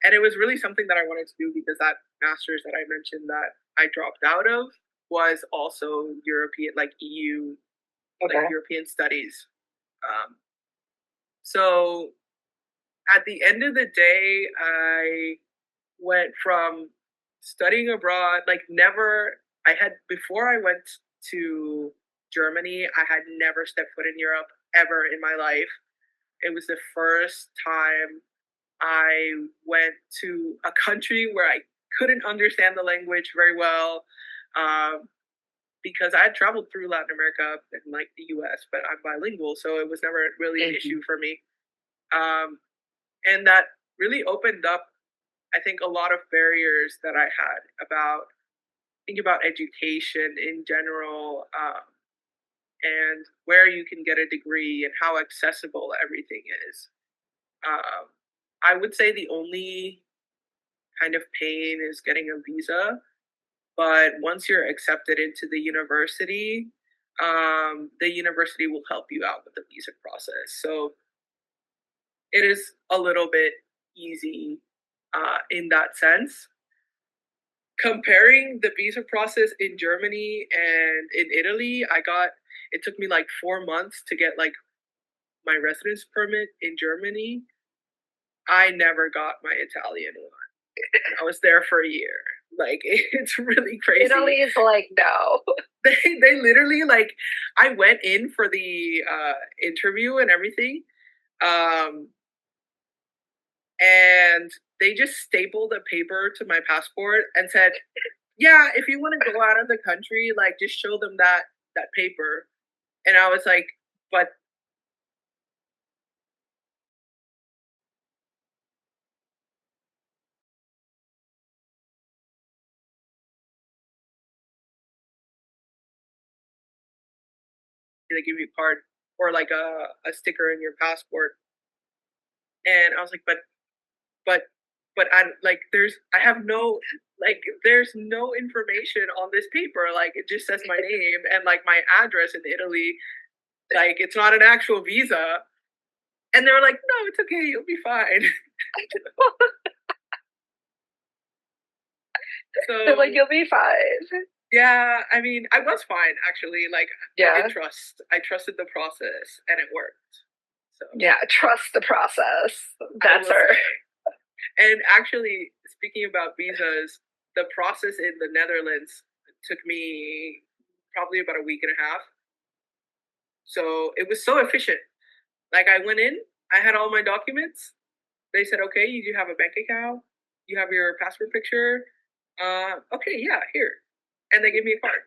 And it was really something that I wanted to do because that master's that I mentioned that I dropped out of was also European, like EU, okay. like European studies. So at the end of the day, I went from studying abroad, like before I went to Germany, I had never stepped foot in Europe ever in my life. It was the first time I went to a country where I couldn't understand the language very well. Because I had traveled through Latin America and like the US, but I'm bilingual, so it was never really an issue for me. And that really opened up, I think, a lot of barriers that I had about thinking about education in general, and where you can get a degree and how accessible everything is. I would say the only kind of pain is getting a visa, but once you're accepted into the university will help you out with the visa process. So it is a little bit easy in that sense. Comparing the visa process in Germany and in Italy, it took me like 4 months to get like my residence permit in Germany. I never got my Italian one. I was there for a year. Like it's really crazy. Italy is like, no. They literally like I went in for the interview and everything. Um and they just stapled a paper to my passport and said, "Yeah, if you want to go out of the country, like just show them that paper." And I was like, "But they give you a card or like a sticker in your passport." And I was like, but but I like I have no like there's no information on this paper. Like it just says my name and like my address in Italy. Like it's not an actual visa." And they were like, "No, it's okay, you'll be fine." They're like, So you'll be fine. yeah, I mean, I was fine actually. Like Yeah. I trusted the process and it worked. So Yeah. Trust the process. I That's will her. say. And actually, speaking about visas, the process in the Netherlands took me probably about a week and a half. So it was so efficient. Like I went in, I had all my documents. They said, "Okay, you do have a bank account, you have your passport picture. Okay, yeah, here." And they gave me a card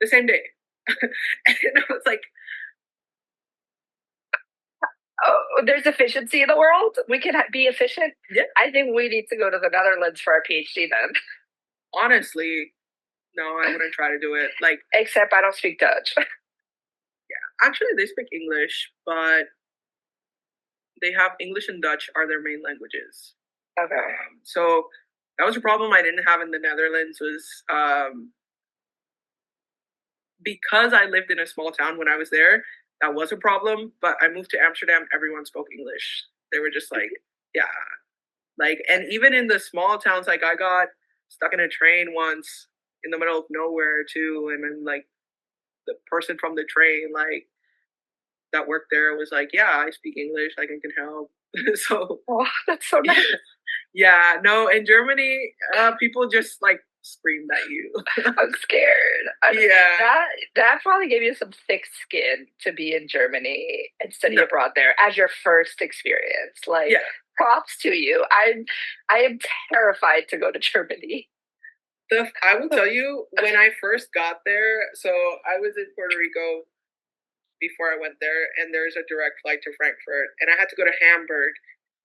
the same day. And I was like, Oh, there's efficiency in the world. We can be efficient. yeah, I think we need to go to the Netherlands for our PhD then. honestly, no, I wouldn't try to do it. Like, Except I don't speak Dutch. actually, they speak English, but they have English and Dutch are their main languages. Okay. So that was a problem I didn't have in the Netherlands was because I lived in a small town when I was there. That was a problem, but I moved to Amsterdam. Everyone spoke English. They were just like, yeah, like, and even in the small towns, like I got stuck in a train once in the middle of nowhere too, and then like the person from the train, like that worked there, was like, "Yeah, I speak English. Like I can help." So Oh, that's so nice. yeah, no, in Germany, people just like screamed at you. I'm scared. Yeah, That probably gave you some thick skin to be in Germany and study no, abroad there as your first experience. Like, yeah. props to you. I am terrified to go to Germany. I will tell you when I first got there. So I was in Puerto Rico before I went there, and there's a direct flight to Frankfurt, and I had to go to Hamburg.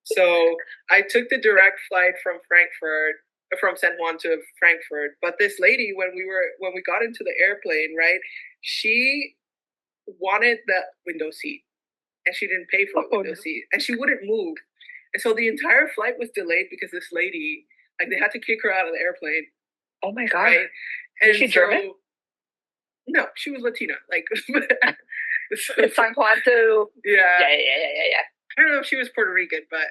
So I took the direct flight from Frankfurt, from San Juan to Frankfurt. But this lady, when we got into the airplane, right, she wanted the window seat, and she didn't pay for the window seat, and she wouldn't move, and so the entire flight was delayed because this lady, like, they had to kick her out of the airplane, Oh my god. right? Is And she so, German? no, she was Latina, like, so, It's San Juan to yeah. yeah. I don't know if she was Puerto Rican, but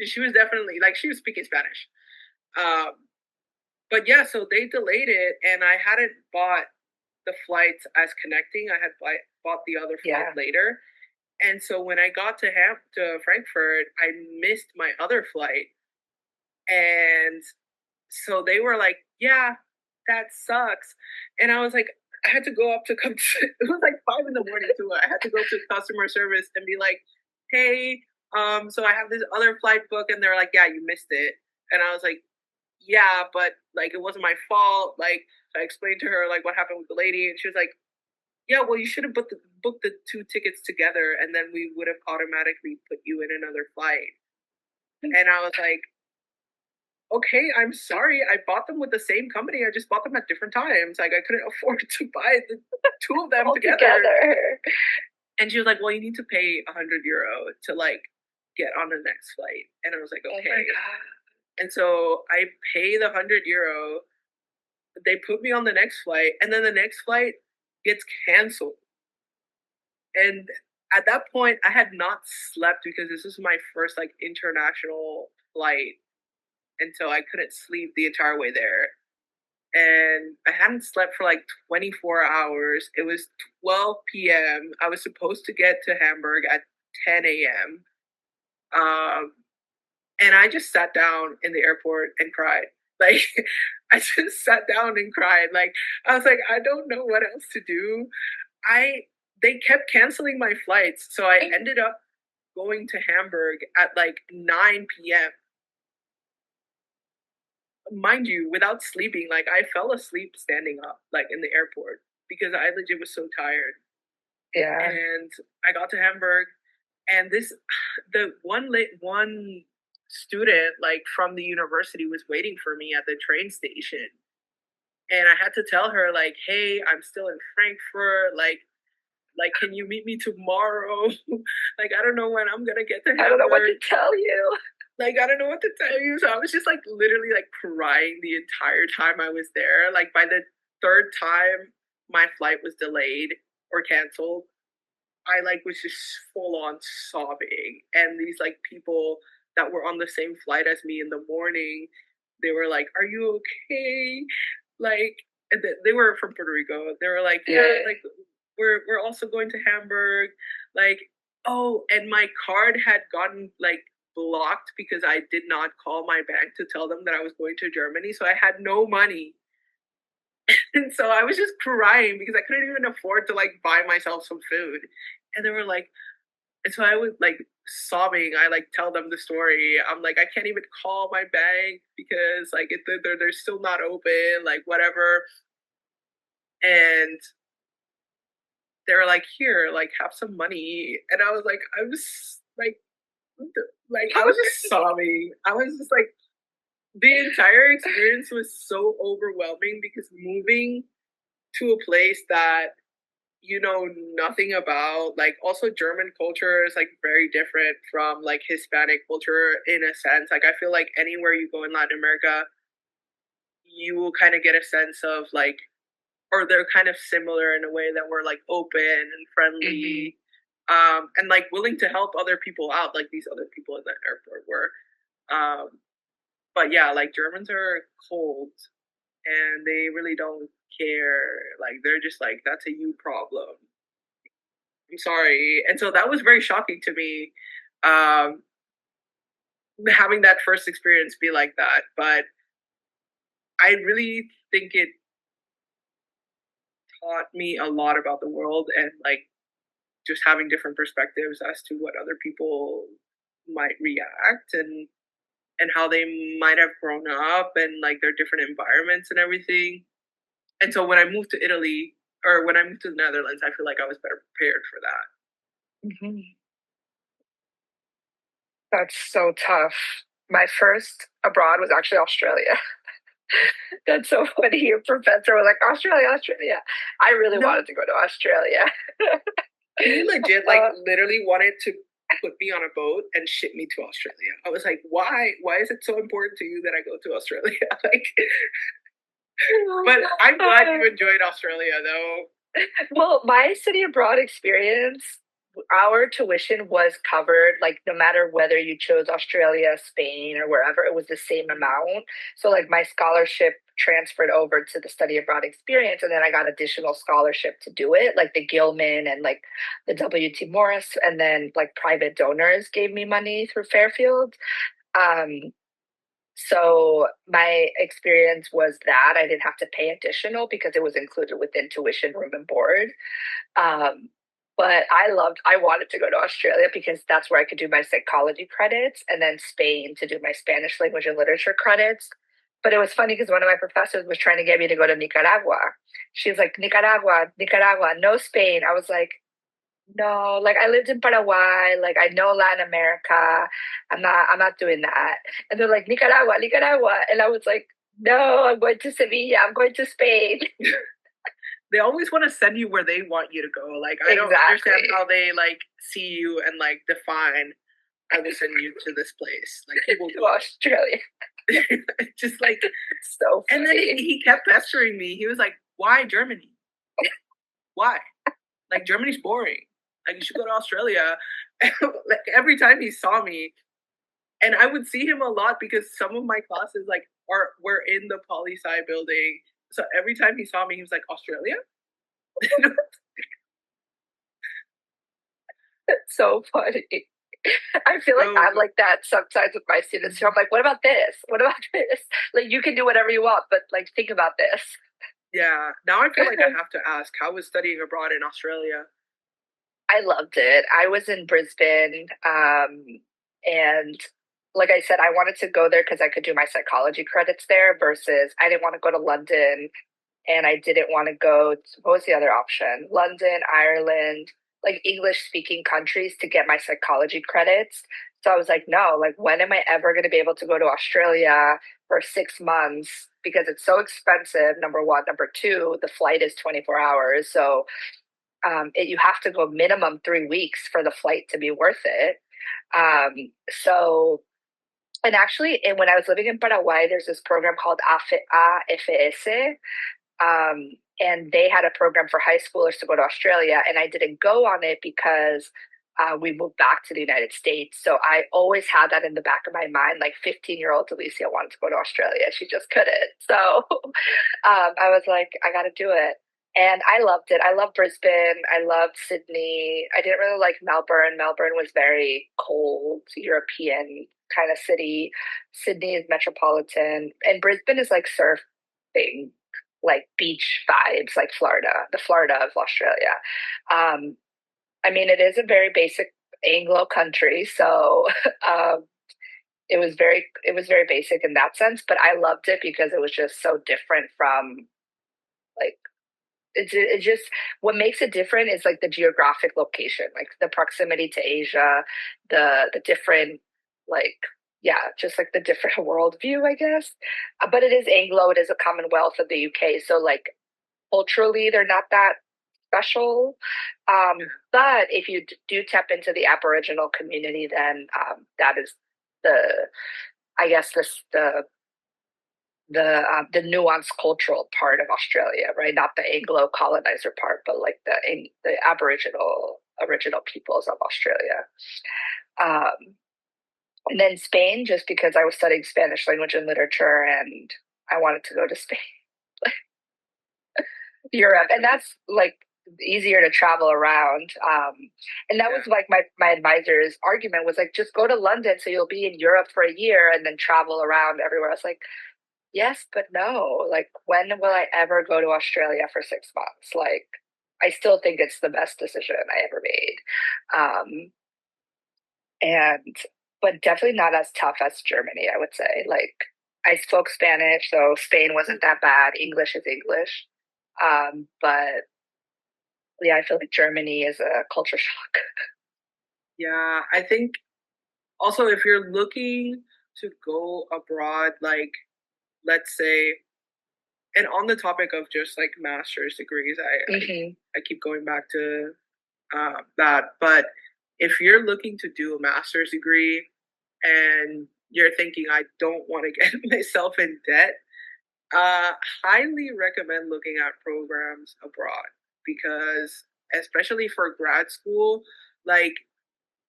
she was definitely like she was speaking Spanish. Um, but yeah, so they delayed it, and I hadn't bought the flights as connecting. I had bought the other flight Yeah. later, and so when I got to Frankfurt, I missed my other flight, and so they were like, "Yeah, that sucks," and I was like, I had to go up to come. It was like 5 in the morning too. I had to go to customer service and be like, "Hey, so I have this other flight book," and they're like, "Yeah, you missed it," and I was like, "Yeah, but like it wasn't my fault." Like I explained to her like what happened with the lady, and she was like, "Yeah, well, you should have booked the two tickets together, and then we would have automatically put you in another flight." And I was like, "Okay, I'm sorry. I bought them with the same company. I just bought them at different times. Like I couldn't afford to buy the two of them All together." together. And she was like, "Well, you need to pay €100 to like get on the next flight." And I was like, Oh my "Okay." god. And so I pay the €100. They put me on the next flight, and then the next flight gets canceled. And at that point, I had not slept because this was my first like international flight, and so I couldn't sleep the entire way there. And I hadn't slept for like 24 hours. It was 12 p.m. I was supposed to get to Hamburg at 10 a.m. Um, And I just sat down in the airport and cried. Like, I just sat down and cried. Like, I was like, I don't know what else to do. I They kept canceling my flights, so I ended up going to Hamburg at like 9 p.m. Mind you, without sleeping. Like, I fell asleep standing up, like in the airport, because I legit was so tired. Yeah. And I got to Hamburg, and the one student like from the university was waiting for me at the train station, and I had to tell her like, "Hey, I'm still in Frankfurt. Like, can you meet me tomorrow? Like, I don't know when I'm gonna get to Hamburg. I don't know what to tell you. Like, I don't know what to tell you." So I was just like literally like crying the entire time I was there. Like, by the third time my flight was delayed or canceled, I like was just full on sobbing. And these like people that were on the same flight as me in the morning, they were like, "Are you okay?" Like, and they were from Puerto Rico. They were like, "Yeah, like we're also going to Hamburg." Like, oh, and my card had gotten like blocked because I did not call my bank to tell them that I was going to Germany, so I had no money. And so I was just crying because I couldn't even afford to like buy myself some food. And they were like, and so I was like sobbing. I like tell them the story. I'm like, I can't even call my bank because like they're still not open, like whatever. And they were like, here, like have some money. And I was like, I was like I was just sobbing. I was just like, the entire experience was so overwhelming because moving to a place that you know nothing about, like also German culture is like very different from like Hispanic culture in a sense. Like I feel like anywhere you go in Latin America, you will kind of get a sense of like, or they're kind of similar in a way that we're like open and friendly, and like willing to help other people out, like these other people in the airport were. But yeah, like Germans are cold and they really don't care. Like they're just like, that's a you problem. I'm sorry. And so that was very shocking to me, um, having that first experience be like that. But I really think it taught me a lot about the world and like just having different perspectives as to what other people might react and how they might have grown up and like their different environments and everything. And so when I moved to Italy or when I moved to the Netherlands, I feel like I was better prepared for that. Mm-hmm. That's so tough. My first abroad was actually Australia. That's so funny. Your professor was like, Australia, Australia. I really No, wanted to go to Australia. he legit like literally wanted to put me on a boat and ship me to Australia. I was like, why? Why is it so important to you that I go to Australia? Like, but I'm glad you enjoyed Australia though. Well, my study abroad experience, our tuition was covered, like no matter whether you chose Australia, Spain, or wherever, it was the same amount. So, like, my scholarship transferred over to the study abroad experience, and then I got additional scholarship to do it, like the Gilman and like the W.T. Morris, and then like private donors gave me money through Fairfield. Um, so my experience was that I didn't have to pay additional because it was included within tuition, room, and board. Um, but I wanted to go to Australia because that's where I could do my psychology credits, and then Spain to do my Spanish language and literature credits. But it was funny because one of my professors was trying to get me to go to Nicaragua. She was like, Nicaragua, Nicaragua, no Spain. I was like, no, like I lived in Paraguay, like I know Latin America. I'm not doing that. And they're like, Nicaragua, Nicaragua. And I was like, no, I'm going to Sevilla, I'm going to Spain. They always want to send you where they want you to go. Like I don't understand how they like see you and like define, I will send you to this place. Like people to Australia. just like so funny. And then he kept pestering me. He was like, why Germany? Why? Like Germany's boring. Like you should go to Australia. Like every time he saw me, and I would see him a lot because some of my classes like were in the poli sci building. So every time he saw me, he was like, Australia? That's so funny. I feel like So I'm like that sometimes with my students too. I'm like, what about this? What about this? Like, you can do whatever you want, but like, think about this. yeah, now I feel like I have to ask, how was studying abroad in Australia? I loved it. I was in Brisbane, and like I said, I wanted to go there because I could do my psychology credits there versus I didn't want to go to London and I didn't want to go to, what was the other option? London, Ireland, like English speaking countries to get my psychology credits. So I was like, no, like when am I ever going to be able to go to Australia for 6 months? Because it's so expensive, number one. Number two, the flight is 24 hours. So you have to go minimum 3 weeks for the flight to be worth it. So, and actually, and when I was living in Paraguay, there's this program called AFS, and they had a program for high schoolers to go to Australia, and I didn't go on it because we moved back to the United States. So I always had that in the back of my mind. Like 15-year-old Delicia wanted to go to Australia, she just couldn't. So I was like, I got to do it. And I loved it. I loved Brisbane. I loved Sydney. I didn't really like Melbourne. Melbourne was very cold, European kind of city. Sydney is metropolitan. And Brisbane is like surfing, like beach vibes, like Florida, the Florida of Australia. Um, I mean, it is a very basic Anglo country, so it was very basic in that sense. But I loved it because it was just so different from like it just what makes it different is like the geographic location, like the proximity to Asia, the different like yeah, just like the different worldview, I guess. But it is Anglo, it is a Commonwealth of the UK, so like culturally they're not that special. But if you do tap into the Aboriginal community, then that is the I guess this the nuanced cultural part of Australia, right? Not the Anglo colonizer part, but like the Aboriginal original peoples of Australia. Um, and then Spain, just because I was studying Spanish language and literature, and I wanted to go to Spain, Europe, and that's like easier to travel around. And that Yeah. was like my advisor's argument was like, just go to London so you'll be in Europe for a year and then travel around everywhere. I was like, yes, but no. Like, when will I ever go to Australia for 6 months? Like, I still think it's the best decision I ever made. And, but definitely not as tough as Germany, I would say. Like, I spoke Spanish, so Spain wasn't that bad. English is English. But yeah, I feel like Germany is a culture shock. Yeah, I think also if you're looking to go abroad, like let's say, and on the topic of just like master's degrees, Hmm. I keep going back to that. But if you're looking to do a master's degree and you're thinking, I don't want to get myself in debt, uh, highly recommend looking at programs abroad because, especially for grad school, like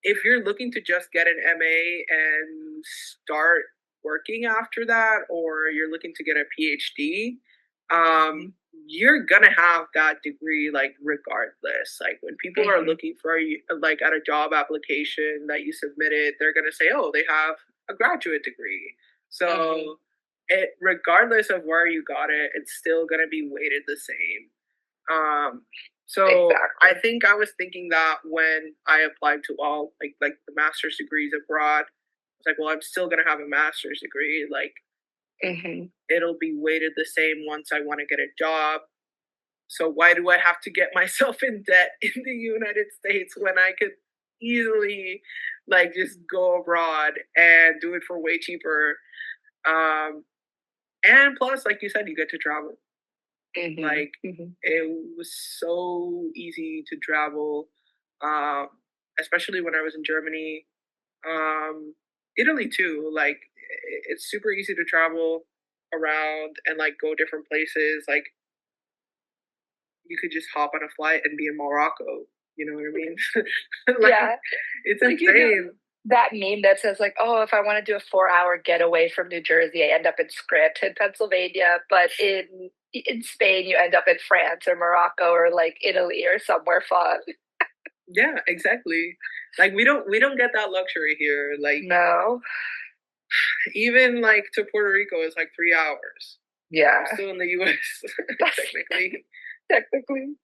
if you're looking to just get an MA and start working after that, or you're looking to get a PhD, you're gonna have that degree like regardless. Like when people are Hmm. looking for you, like at a job application that you submitted, they're gonna say, "Oh, they have a graduate degree." Hmm. So, regardless of where you got it, it's still gonna be weighted the same. Um, so I Exactly. think I was thinking that when I applied to all like the master's degrees abroad, it's like, well, I'm still gonna have a master's degree. Like Hmm. it'll be weighted the same once I want to get a job. So why do I have to get myself in debt in the United States when I could easily like just go abroad and do it for way cheaper? Um, and plus, like you said, you get to travel. Hmm. Like Hmm. it was so easy to travel, um, especially when I was in Germany, Italy too. Like it's super easy to travel around and like go different places. Like you could just hop on a flight and be in Morocco. You know what I mean? Like Yeah. it's Like, you know, insane. that meme that says like, oh, if I want to do a 4 hour getaway from New Jersey, I end up in Scranton, Pennsylvania, but in Spain you end up in France or Morocco or like Italy or somewhere fun. Yeah, exactly. Like we don't get that luxury here. Like No. even like to Puerto Rico is like 3 hours. I'm Yeah. still in the US technically. Technically.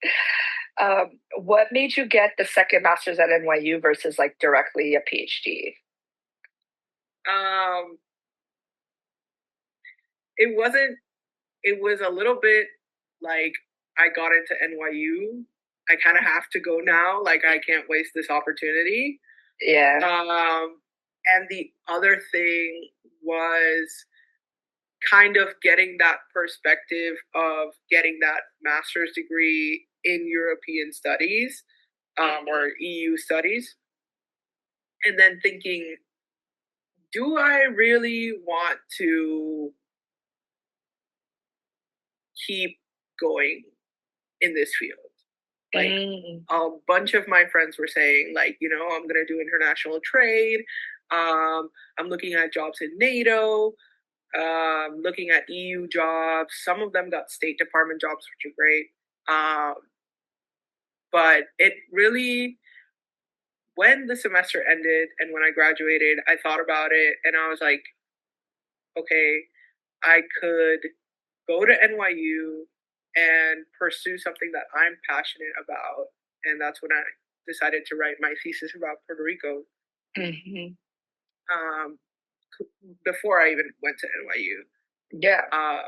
What made you get the second master's at NYU versus like directly a PhD? Um it wasn't it was a little bit like I got into NYU. I kind of have to go now. Like I can't waste this opportunity. Yeah. And the other thing was kind of getting that perspective of getting that master's degree in European studies or EU studies, and then thinking, do I really want to keep going in this field? Like Mm. a bunch of my friends were saying, like, I'm gonna do international trade. I'm looking at jobs in NATO, looking at EU jobs. Some of them got State Department jobs, which are great. Um, but it really, when the semester ended and when I graduated, I thought about it and I was like, okay, I could go to NYU and pursue something that I'm passionate about. And that's when I decided to write my thesis about Puerto Rico Hmm. um, before I even went to NYU. Yeah. Uh,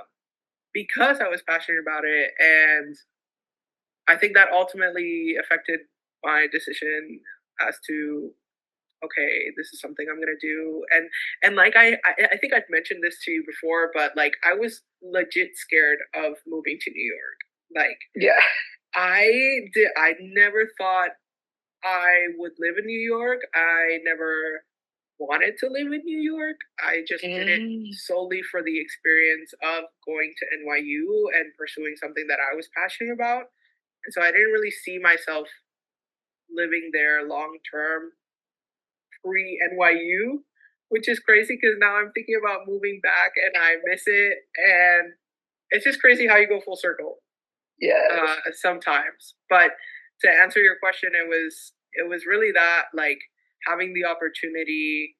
because I was passionate about it. And I think that ultimately affected my decision as to, okay, this is something I'm gonna do. And like I think I've mentioned this to you before, but like I was legit scared of moving to New York. Like Yeah. I never thought I would live in New York. I never wanted to live in New York. I just did it Mm. solely for the experience of going to NYU and pursuing something that I was passionate about. And so I didn't really see myself living there long term pre NYU, which is crazy because now I'm thinking about moving back and I miss it. And it's just crazy how you go full circle Yes. sometimes. But to answer your question, it was really that, like, having the opportunity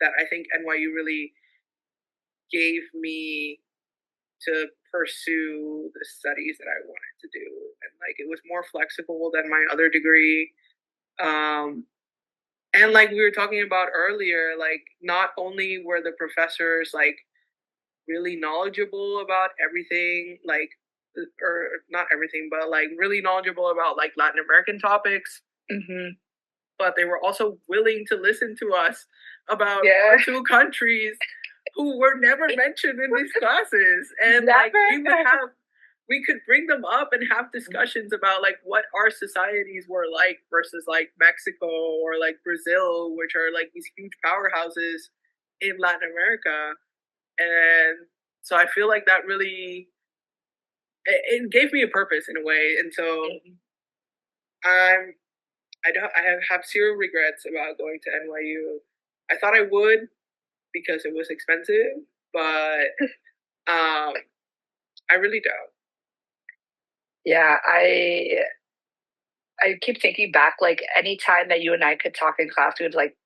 that I think NYU really gave me to pursue the studies that I wanted to do. And like it was more flexible than my other degree. Um, and like we were talking about earlier, like not only were the professors like really knowledgeable about everything, like or not everything, but like really knowledgeable about like Latin American topics, Hmm. but they were also willing to listen to us about Yeah. our two countries who were never mentioned in these classes. And like Never. we could bring them up and have discussions about like what our societies were like versus like Mexico or like Brazil, which are like these huge powerhouses in Latin America. And so I feel like that really it gave me a purpose in a way. And so I'm I have zero regrets about going to NYU. I thought I would because it was expensive, but I really don't. Yeah, I keep thinking back, like any time that you and I could talk in class, we would like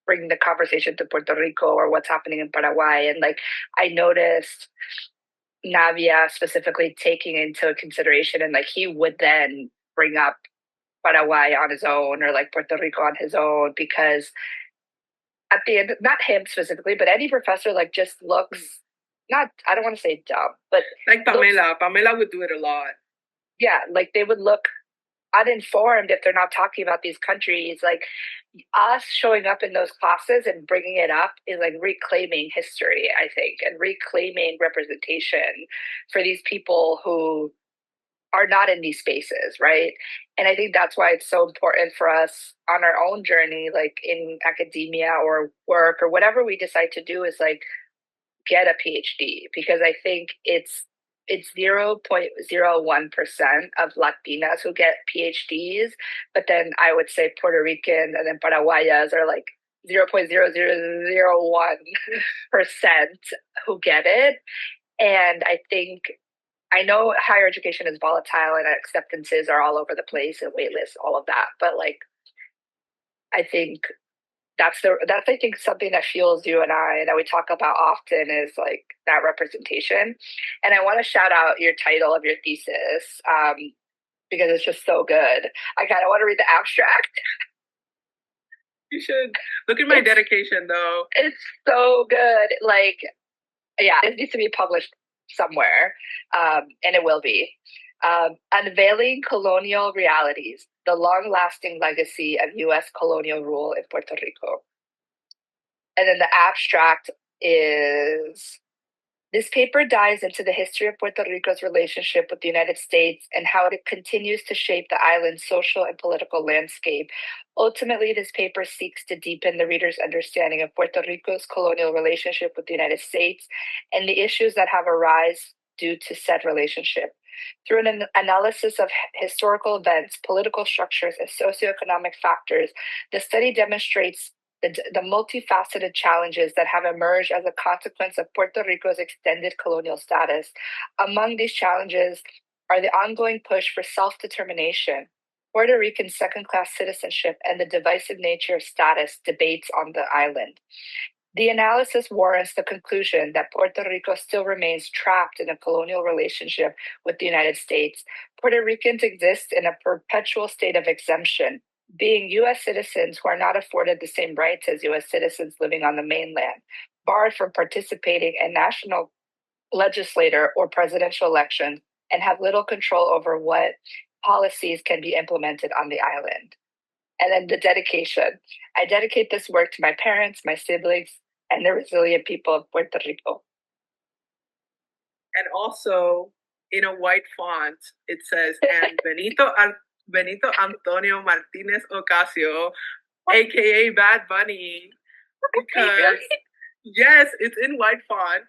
bring the conversation to Puerto Rico or what's happening in Paraguay. And like I noticed Navia specifically taking into consideration and like he would then bring up Paraguay on his own or like Puerto Rico on his own because at the end, not him specifically, but any professor like just looks not, I don't want to say dumb, but Like looks, Pamela would do it a lot. yeah, like they would look uninformed if they're not talking about these countries. Like us showing up in those classes and bringing it up is like reclaiming history, I think, and reclaiming representation for these people who are not in these spaces, right? And I think that's why it's so important for us on our own journey, like in academia or work or whatever we decide to do, is like get a PhD because I think it's 0.01% of Latinas who get PhDs, but then I would say Puerto Rican and then Paraguayas are like 0.0001% who get it. And I think I know higher education is volatile and acceptances are all over the place and wait lists, all of that. But like I think that's I think something that fuels you and I that we talk about often is like that representation. And I want to shout out your title of your thesis because it's just so good. I kind of want to read the abstract. You should look at my It's dedication, though. it's so good. Like, yeah, it needs to be published somewhere, and it will be. Unveiling colonial realities, the long-lasting legacy of U.S. colonial rule in Puerto Rico. And then the abstract is this paper dives into the history of Puerto Rico's relationship with the United States and how it continues to shape the island's social and political landscape. Ultimately, this paper seeks to deepen the reader's understanding of Puerto Rico's colonial relationship with the United States and the issues that have arisen due to said relationship. Through an analysis of historical events, political structures, and socioeconomic factors, the study demonstrates the multifaceted challenges that have emerged as a consequence of Puerto Rico's extended colonial status. Among these challenges are the ongoing push for self determination, Puerto Rican second class citizenship, and the divisive nature of status debates on the island. The analysis warrants the conclusion that Puerto Rico still remains trapped in a colonial relationship with the United States. Puerto Ricans exist in a perpetual state of exemption, being U.S. citizens who are not afforded the same rights as U.S. citizens living on the mainland, barred from participating in national legislature or presidential elections, and have little control over what policies can be implemented on the island. And then the dedication. I dedicate this work to my parents, my siblings, and the resilient people of Puerto Rico. And also, in a white font, it says, and Benito Antonio Martinez Ocasio, aka Bad Bunny, because yes, it's in white font.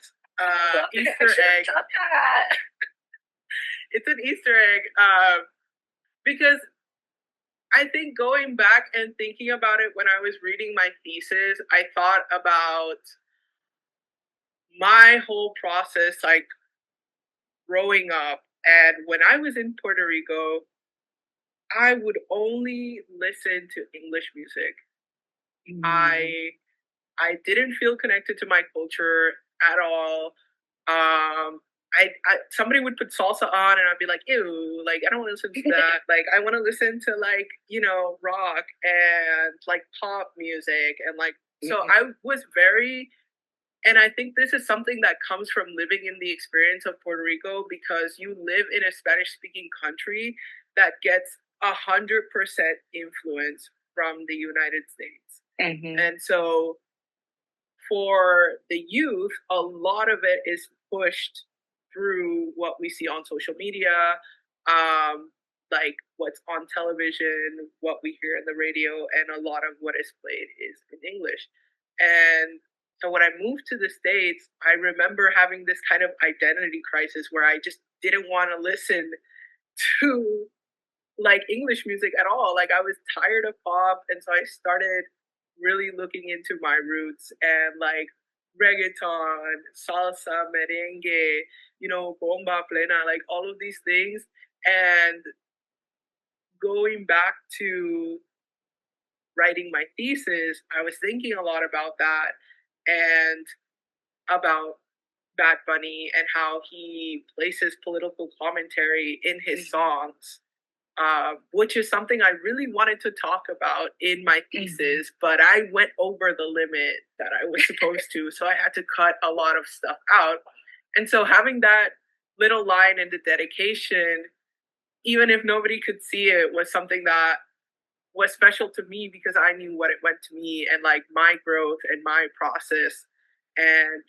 Easter egg. It's an Easter egg. Because I think going back and thinking about it when I was reading my thesis, I thought about my whole process, like growing up. And when I was in Puerto Rico, I would only listen to English music. Mm. I didn't feel connected to my culture at all. I somebody would put salsa on and I'd be like, ew, like I don't want to listen to that. Like I want to listen to like, rock and like pop music and like so I was very and I think this is something that comes from living in the experience of Puerto Rico because you live in a Spanish speaking country that gets 100% influence from the United States. Mm-hmm. And so for the youth, a lot of it is pushed through what we see on social media, like what's on television, what we hear in the radio, and a lot of what is played is in English. And so when I moved to the States, I remember having this kind of identity crisis where I just didn't want to listen to like English music at all. Like I was tired of pop, and so I started really looking into my roots and like reggaeton, salsa, merengue, bomba plena, like all of these things. And going back to writing my thesis, I was thinking a lot about that and about Bad Bunny and how he places political commentary in his songs, which is something I really wanted to talk about in my thesis, but I went over the limit that I was supposed to. So I had to cut a lot of stuff out. And so having that little line in the dedication, even if nobody could see it, was something that was special to me because I knew what it meant to me and like my growth and my process. And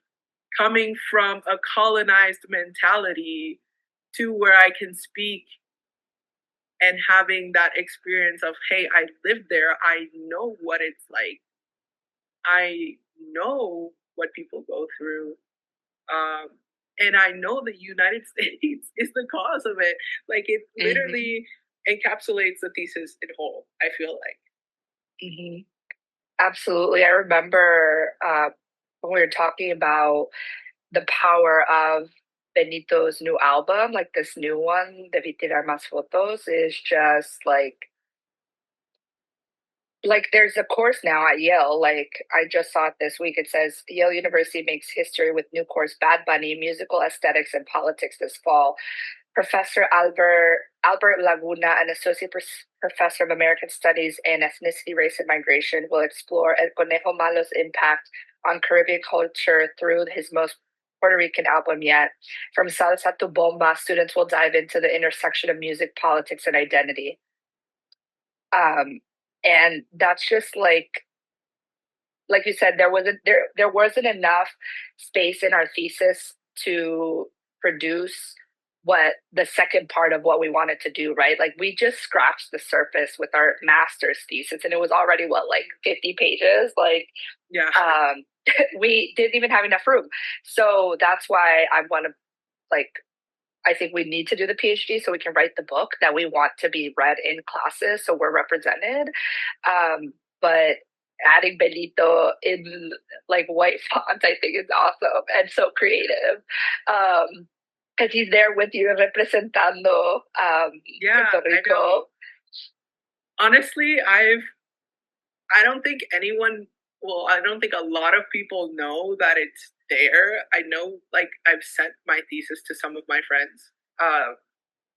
coming from a colonized mentality to where I can speak and having that experience of, hey, I lived there, I know what it's like, I know what people go through, and I know the United States is the cause of it. Like it literally encapsulates the thesis in whole, I feel like. Mm-hmm. Absolutely. I remember when we were talking about the power of Benito's new album, like this new one, Debí tirar más fotos, is just like like there's a course now at Yale. Like I just saw it this week. It says Yale University makes history with new course Bad Bunny, musical aesthetics and politics this fall. Professor Albert Laguna, an professor of American Studies and Ethnicity, Race, and Migration, will explore El Conejo Malo's impact on Caribbean culture through his most Puerto Rican album yet. From Salsa to Bomba, students will dive into the intersection of music, politics, and identity. Um, and that's just like you said, there wasn't enough space in our thesis to produce what the second part of what we wanted to do, right? Like we just scratched the surface with our master's thesis and it was already what, like 50 pages? Like Yeah. we didn't even have enough room. So that's why I want to like I think we need to do the PhD so we can write the book that we want to be read in classes so we're represented. But adding Benito in like white font, I think is awesome and so creative. Because he's there with you representando Yeah, Puerto I know. Rico. Honestly, I don't think anyone, well, I don't think a lot of people know that it's there. I know, like, I've sent my thesis to some of my friends.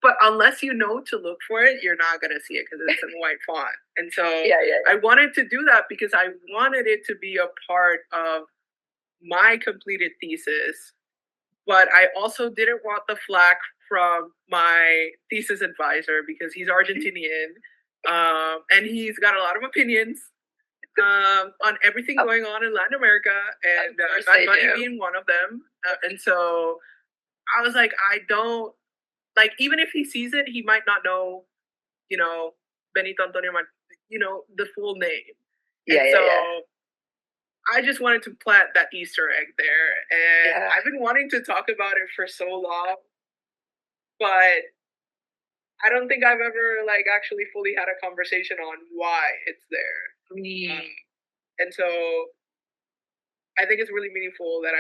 But unless you know to look for it, you're not going to see it because it's in white font. And so Yeah, yeah, I wanted to do that because I wanted it to be a part of my completed thesis. But I also didn't want the flack from my thesis advisor because he's Argentinian and he's got a lot of opinions on everything yeah. going on in Latin America, and Bad Bunny being one of them. And so I was like, I don't like, even if he sees it, he might not know, you know, Benito Antonio, the full name. Yeah, And yeah, so yeah. I just wanted to plant that Easter egg there. And Yeah. I've been wanting to talk about it for so long, but I don't think I've ever like actually fully had a conversation on why it's there. And so I think it's really meaningful that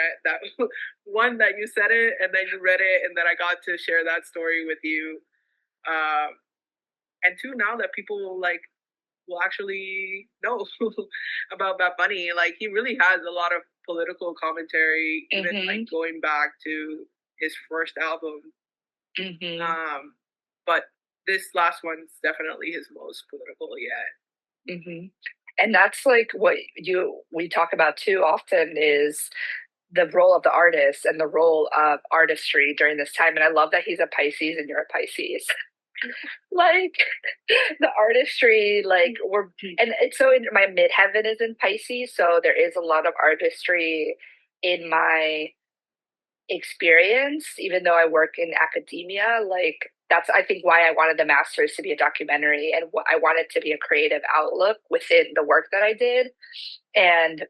one that you said it and then you read it and that I got to share that story with you. Um, and two, now that people will actually know about Bad Bunny, like he really has a lot of political commentary, even like going back to his first album. But this last one's definitely his most political yet. And that's like what we talk about too often is the role of the artist and the role of artistry during this time. And I love that he's a Pisces and you're a Pisces. Like the artistry, like we're and it's so in my midheaven is in Pisces, so there is a lot of artistry in my experience, even though I work in academia. Like that's I think why I wanted the master's to be a documentary and what I wanted to be a creative outlook within the work that I did. And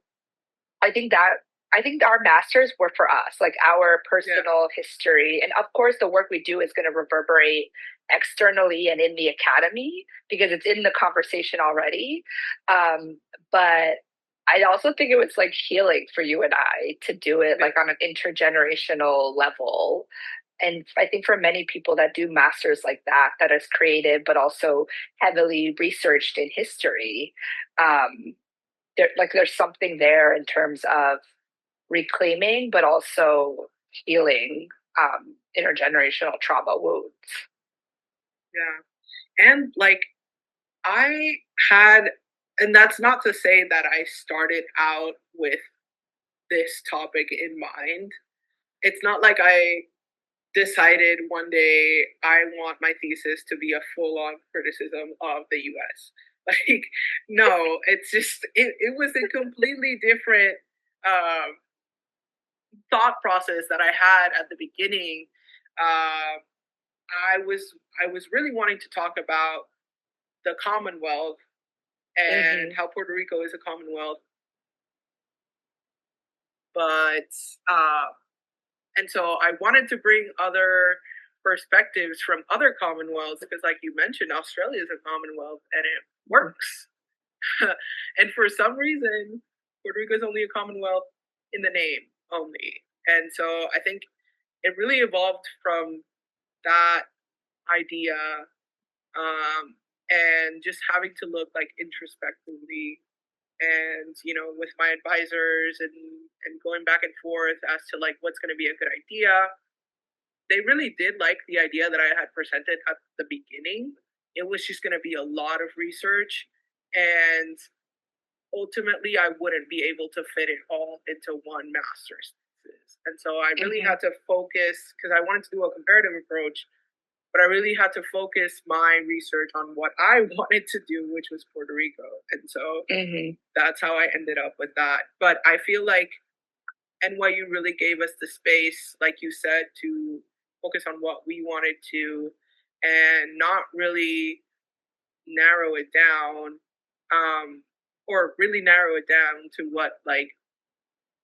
I think that I think our masters were for us, like our personal history. And of course, the work we do is going to reverberate externally and in the academy because it's in the conversation already. But I also think it was like healing for you and I to do it like on an intergenerational level. And I think for many people that do masters like that is creative, but also heavily researched in history, there's something there in terms of reclaiming, but also healing intergenerational trauma wounds. Yeah. And like I had, and that's not to say that I started out with this topic in mind. It's not like I decided one day I want my thesis to be a full on criticism of the US. Like, no, it's just, it was a completely different thought process that I had at the beginning. Uh, I was really wanting to talk about the Commonwealth and how Puerto Rico is a Commonwealth, but and so I wanted to bring other perspectives from other Commonwealths because, like you mentioned, Australia is a Commonwealth and it works. And for some reason, Puerto Rico is only a Commonwealth in the name only. And so I think it really evolved from that idea. and just having to look like introspectively and with my advisors and going back and forth as to like what's going to be a good idea. They really did like the idea that I had presented at the beginning. It was just going to be a lot of research, and ultimately I wouldn't be able to fit it all into one master's thesis. And so I really had to focus, because I wanted to do a comparative approach, but I really had to focus my research on what I wanted to do, which was Puerto Rico. And so that's how I ended up with that. But I feel like NYU really gave us the space, like you said, to focus on what we wanted to and not really narrow it down, or really narrow it down to what like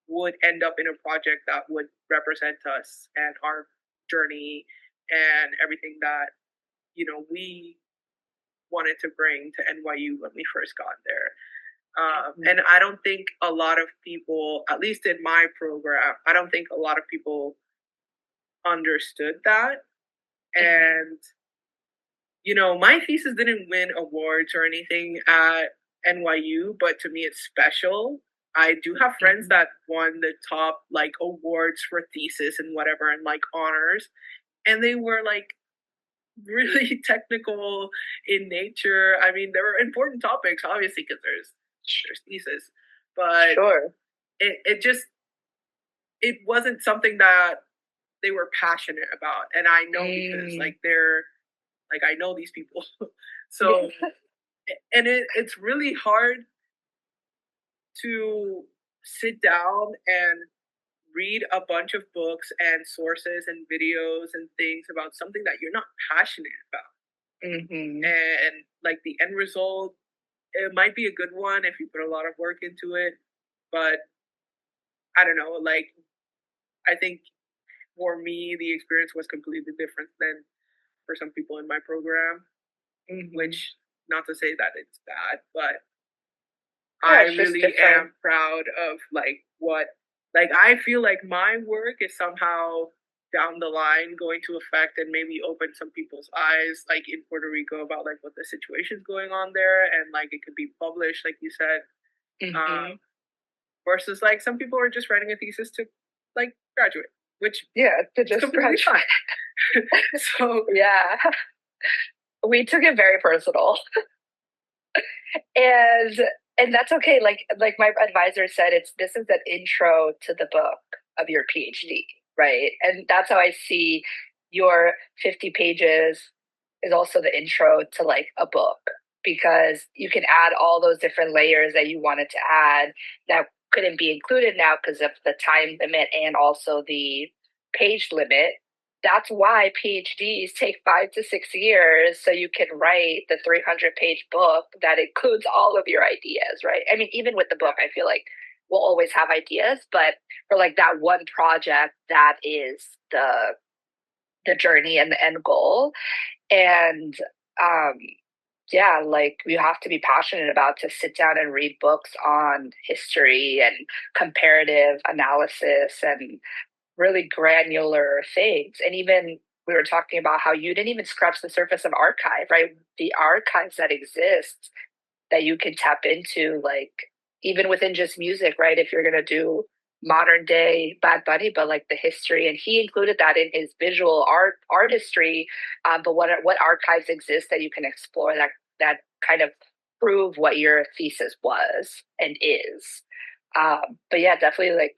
would end up in a project that would represent us and our journey and everything that we wanted to bring to NYU when we first got there. And I don't think a lot of people, at least in my program, I don't think a lot of people understood that. And, my thesis didn't win awards or anything at NYU, but to me, it's special. I do have friends that won the top like awards for thesis and whatever and like honors. And they were like really technical in nature. I mean, there were important topics, obviously, because there's thesis, but it wasn't something that they were passionate about, and I know because like I know these people, so and it's really hard to sit down and read a bunch of books and sources and videos and things about something that you're not passionate about. And like the end result, it might be a good one if you put a lot of work into it, but I don't know, like I think for me the experience was completely different than for some people in my program, which not to say that it's bad, but I really am proud of like what like I feel like my work is somehow down the line going to affect and maybe open some people's eyes like in Puerto Rico about like what the situation's going on there, and like it could be published like you said, versus like some people are just writing a thesis to like graduate, which to just completely fine. So we took it very personal. and that's okay. Like my advisor said, this is an intro to the book of your PhD, right? And that's how I see your 50 pages is also the intro to like a book, because you can add all those different layers that you wanted to add that couldn't be included now because of the time limit and also the page limit. That's why PhDs take 5 to 6 years, so you can write the 300-page book that includes all of your ideas, right? I mean, even with the book, I feel like we'll always have ideas, but for like that one project, that is the journey and the end goal. And like you have to be passionate about to sit down and read books on history and comparative analysis and really granular things. And even we were talking about how you didn't even scratch the surface of archive, right? The archives that exist that you can tap into, like even within just music, right? If you're going to do modern day Bad Bunny, but like the history, and he included that in his visual artistry. But what archives exist that you can explore that kind of prove what your thesis was and is. But yeah, definitely like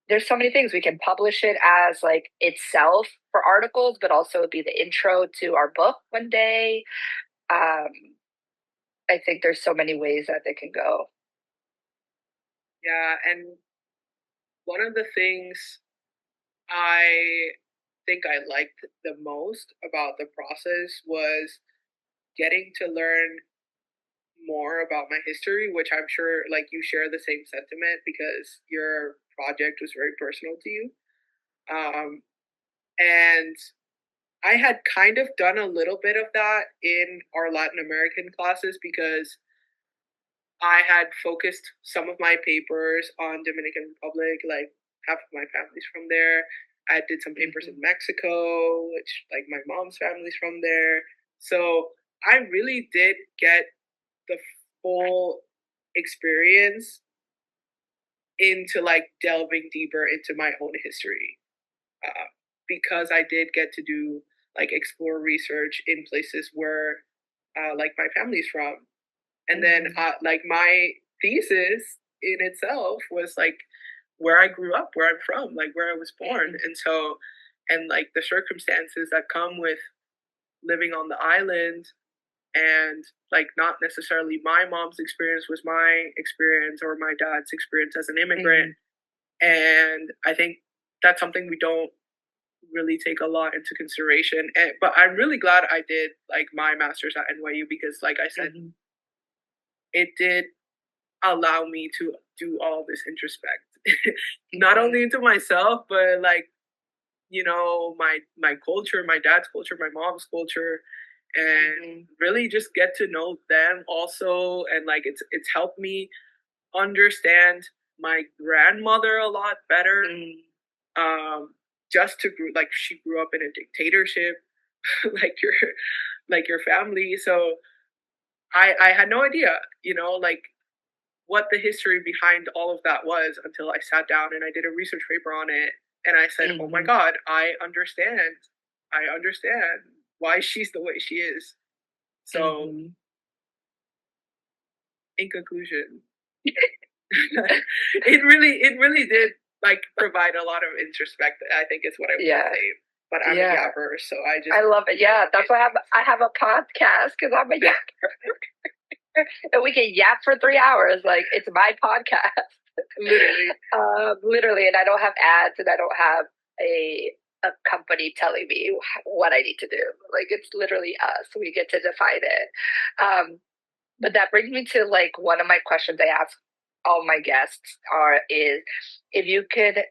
there's so many things. We can publish it as like itself for articles, but also be the intro to our book one day. I think there's so many ways that they can go. Yeah, and one of the things I think I liked the most about the process was getting to learn more about my history, which I'm sure like you share the same sentiment because your project was very personal to you. And I had kind of done a little bit of that in our Latin American classes because I had focused some of my papers on Dominican Republic, like half of my family's from there. I did some papers in Mexico, which like my mom's family's from there. So I really did get the full experience into like delving deeper into my own history, uh, because I did get to do like explore research in places where like my family's from, and then like my thesis in itself was like where I grew up, where I'm from, like where I was born, and so and like the circumstances that come with living on the island, and like not necessarily my mom's experience was my experience or my dad's experience as an immigrant. And I think that's something we don't really take a lot into consideration. But I'm really glad I did like my master's at NYU because, like I said, it did allow me to do all this introspect, not only into myself, but like my culture, my dad's culture, my mom's culture, and really just get to know them also. And like it's helped me understand my grandmother a lot better. Um, just to like she grew up in a dictatorship, like your family. So I had no idea, like what the history behind all of that was until I sat down and I did a research paper on it. And I said, oh my God, I understand. I understand why she's the way she is. So, in conclusion, it really did like provide a lot of introspect. I think is what I would say. But I'm a yapper, so I love it. Yeah, that's why I have a podcast because I'm a yapper. And we can yap for 3 hours. Like it's my podcast. Literally, and I don't have ads, and I don't have a company telling me what I need to do. Like it's literally us. We get to define it. But that brings me to like one of my questions I ask all my guests is if you could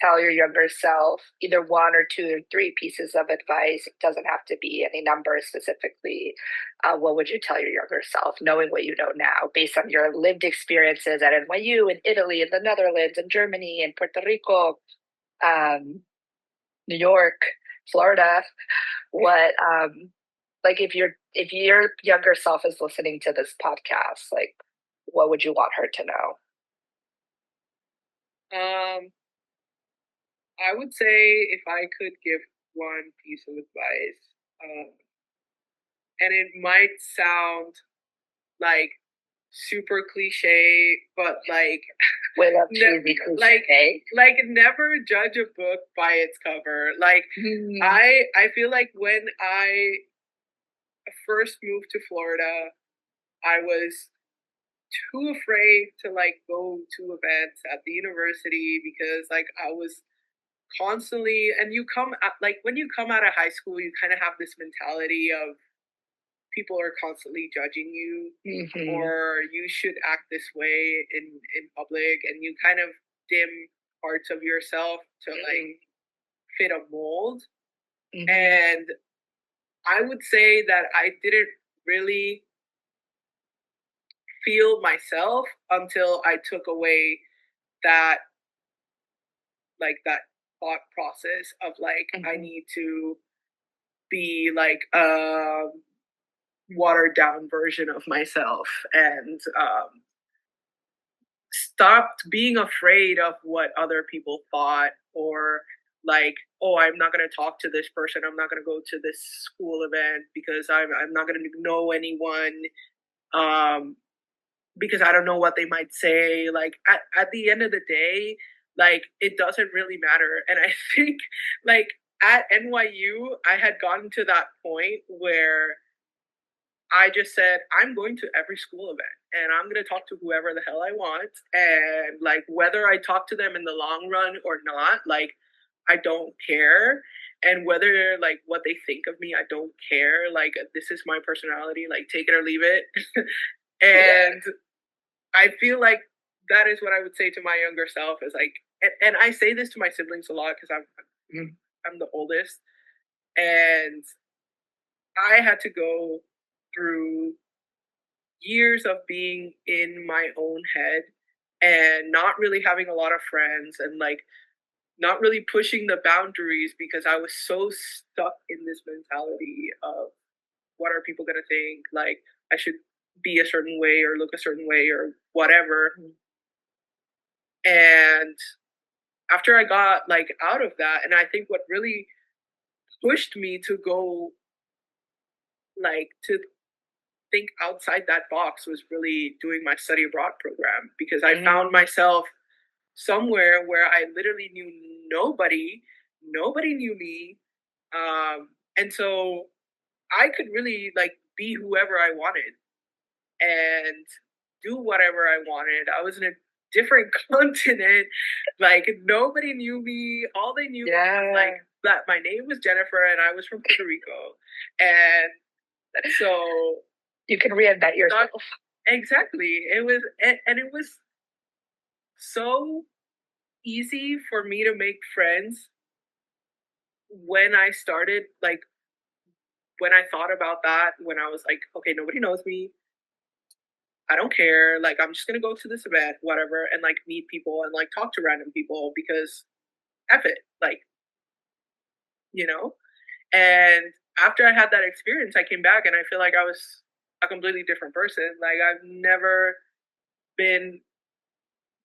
tell your younger self either one or two or three pieces of advice, it doesn't have to be any number specifically, what would you tell your younger self, knowing what you know now, based on your lived experiences at NYU, in Italy, in the Netherlands, in Germany, in Puerto Rico, New York, Florida? What like if your younger self is listening to this podcast, like what would you want her to know? I would say if I could give one piece of advice, and it might sound like super cliche, but like like never judge a book by its cover. Like I feel like when I first moved to Florida, I was too afraid to like go to events at the university because like I was constantly, and you come at, like when you come out of high school you kind of have this mentality of people are constantly judging you, or you should act this way in public, and you kind of dim parts of yourself to like fit a mold. And I would say that I didn't really feel myself until I took away that that thought process of like I need to be like a watered down version of myself, and stopped being afraid of what other people thought, or like, oh, I'm not going to talk to this person, I'm not going to go to this school event because I'm not going to know anyone, um because I don't know what they might say. Like at the end of the day, like it doesn't really matter. And I think like at NYU I had gotten to that point where I just said, I'm going to every school event and I'm going to talk to whoever the hell I want. And like, whether I talk to them in the long run or not, like, I don't care. And whether like what they think of me, I don't care. Like, this is my personality, like, take it or leave it. And I feel like that is what I would say to my younger self is like, and I say this to my siblings a lot because I'm the oldest. And I had to go through years of being in my own head and not really having a lot of friends, and like not really pushing the boundaries because I was so stuck in this mentality of what are people gonna think? Like I should be a certain way or look a certain way or whatever. And after I got like out of that, and I think what really pushed me to go like to think outside that box was really doing my study abroad program, because I found myself somewhere where I literally knew nobody knew me. And so I could really like be whoever I wanted and do whatever I wanted. I was in a different continent. Like nobody knew me. All they knew was like that my name was Jennifer and I was from Puerto Rico. And so you can reinvent yourself. Exactly. It was, and it was so easy for me to make friends when I started, like, when I thought about that, when I was like, okay, nobody knows me. I don't care. Like, I'm just going to go to this event, whatever, and like meet people and like talk to random people because F it. Like, you know? And after I had that experience, I came back and I feel like I was a completely different person. Like, I've never been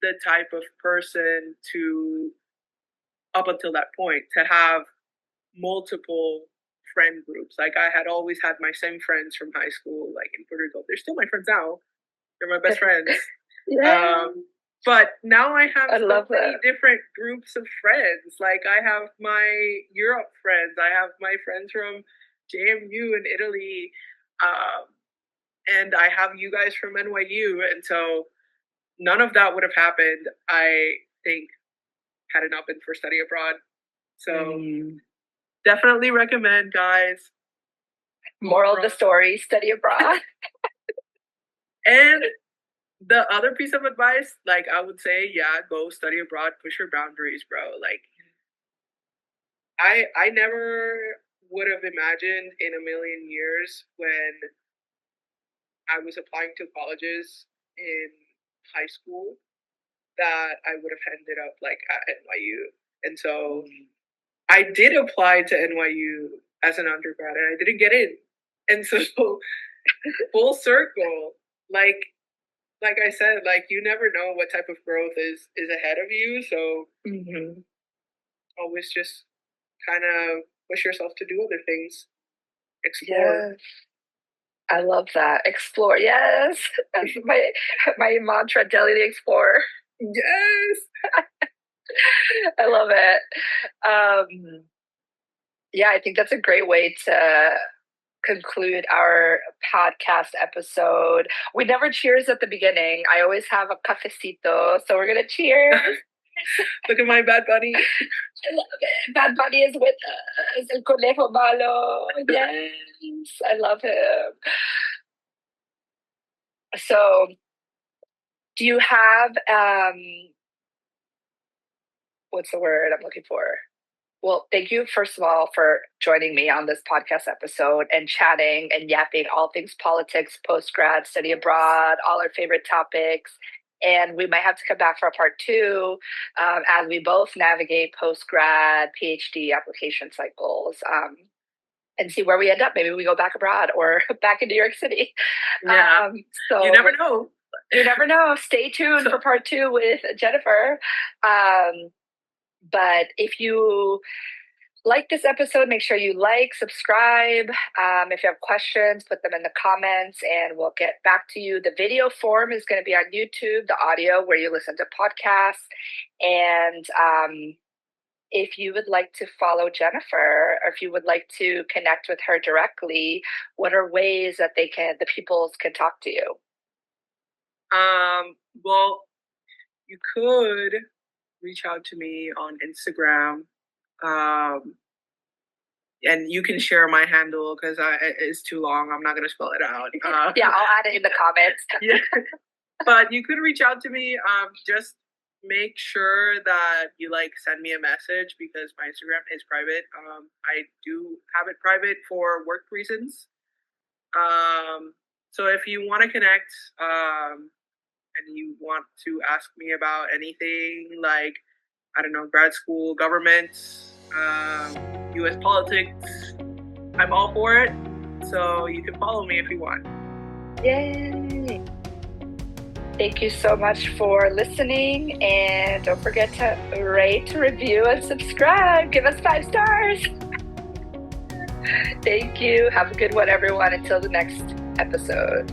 the type of person to, up until that point, to have multiple friend groups. Like I had always had my same friends from high school, like in Puerto Rico. They're still my friends now. They're my best friends. But now I have so many different groups of friends. Like I have my Europe friends. I have my friends from JMU in Italy. And I have you guys from NYU. And so none of that would have happened, I think, had it not been for study abroad. So definitely recommend, guys. Moral of the story, study abroad. And the other piece of advice, like I would say, yeah, go study abroad, push your boundaries, bro. Like I never would have imagined in a million years when I was applying to colleges in high school that I would have ended up like at NYU. And so I did apply to NYU as an undergrad and I didn't get in. And so full circle, like I said, like you never know what type of growth is ahead of you. So always just kind of push yourself to do other things. Explore. Yes. I love that. Explore. Yes. That's my mantra, Deli the Explorer. Yes. I love it. Yeah, I think that's a great way to conclude our podcast episode. We never cheers at the beginning. I always have a cafecito, so we're gonna cheers. Look at my Bad Bunny. I love it. Bad Bunny is with us. El Conejo Malo. Yes, I love him. So, do you have what's the word I'm looking for? Well, thank you, first of all, for joining me on this podcast episode and chatting and yapping all things politics, post-grad, study abroad, all our favorite topics. And we might have to come back for a part two as we both navigate post-grad, PhD application cycles and see where we end up. Maybe we go back abroad or back in New York City. Yeah. So you never know. You never know. Stay tuned for part two with Jennifer. But if you like this episode, make sure you like, subscribe. If you have questions, put them in the comments and we'll get back to you. The video form is going to be on YouTube, the audio where you listen to podcasts. And if you would like to follow Jennifer, or if you would like to connect with her directly, what are ways that the peoples can talk to you? Well, you could reach out to me on Instagram. And you can share my handle because it's too long. I'm not going to spell it out. Yeah, I'll add it in the comments. Yeah. But you could reach out to me. Just make sure that you send me a message because my Instagram is private. I do have it private for work reasons. So if you want to connect, and you want to ask me about anything I don't know, grad school, government, U.S. politics, I'm all for it. So you can follow me if you want. Yay! Thank you so much for listening, and don't forget to rate, review, and subscribe. Give us 5 stars. Thank you. Have a good one, everyone. Until the next episode.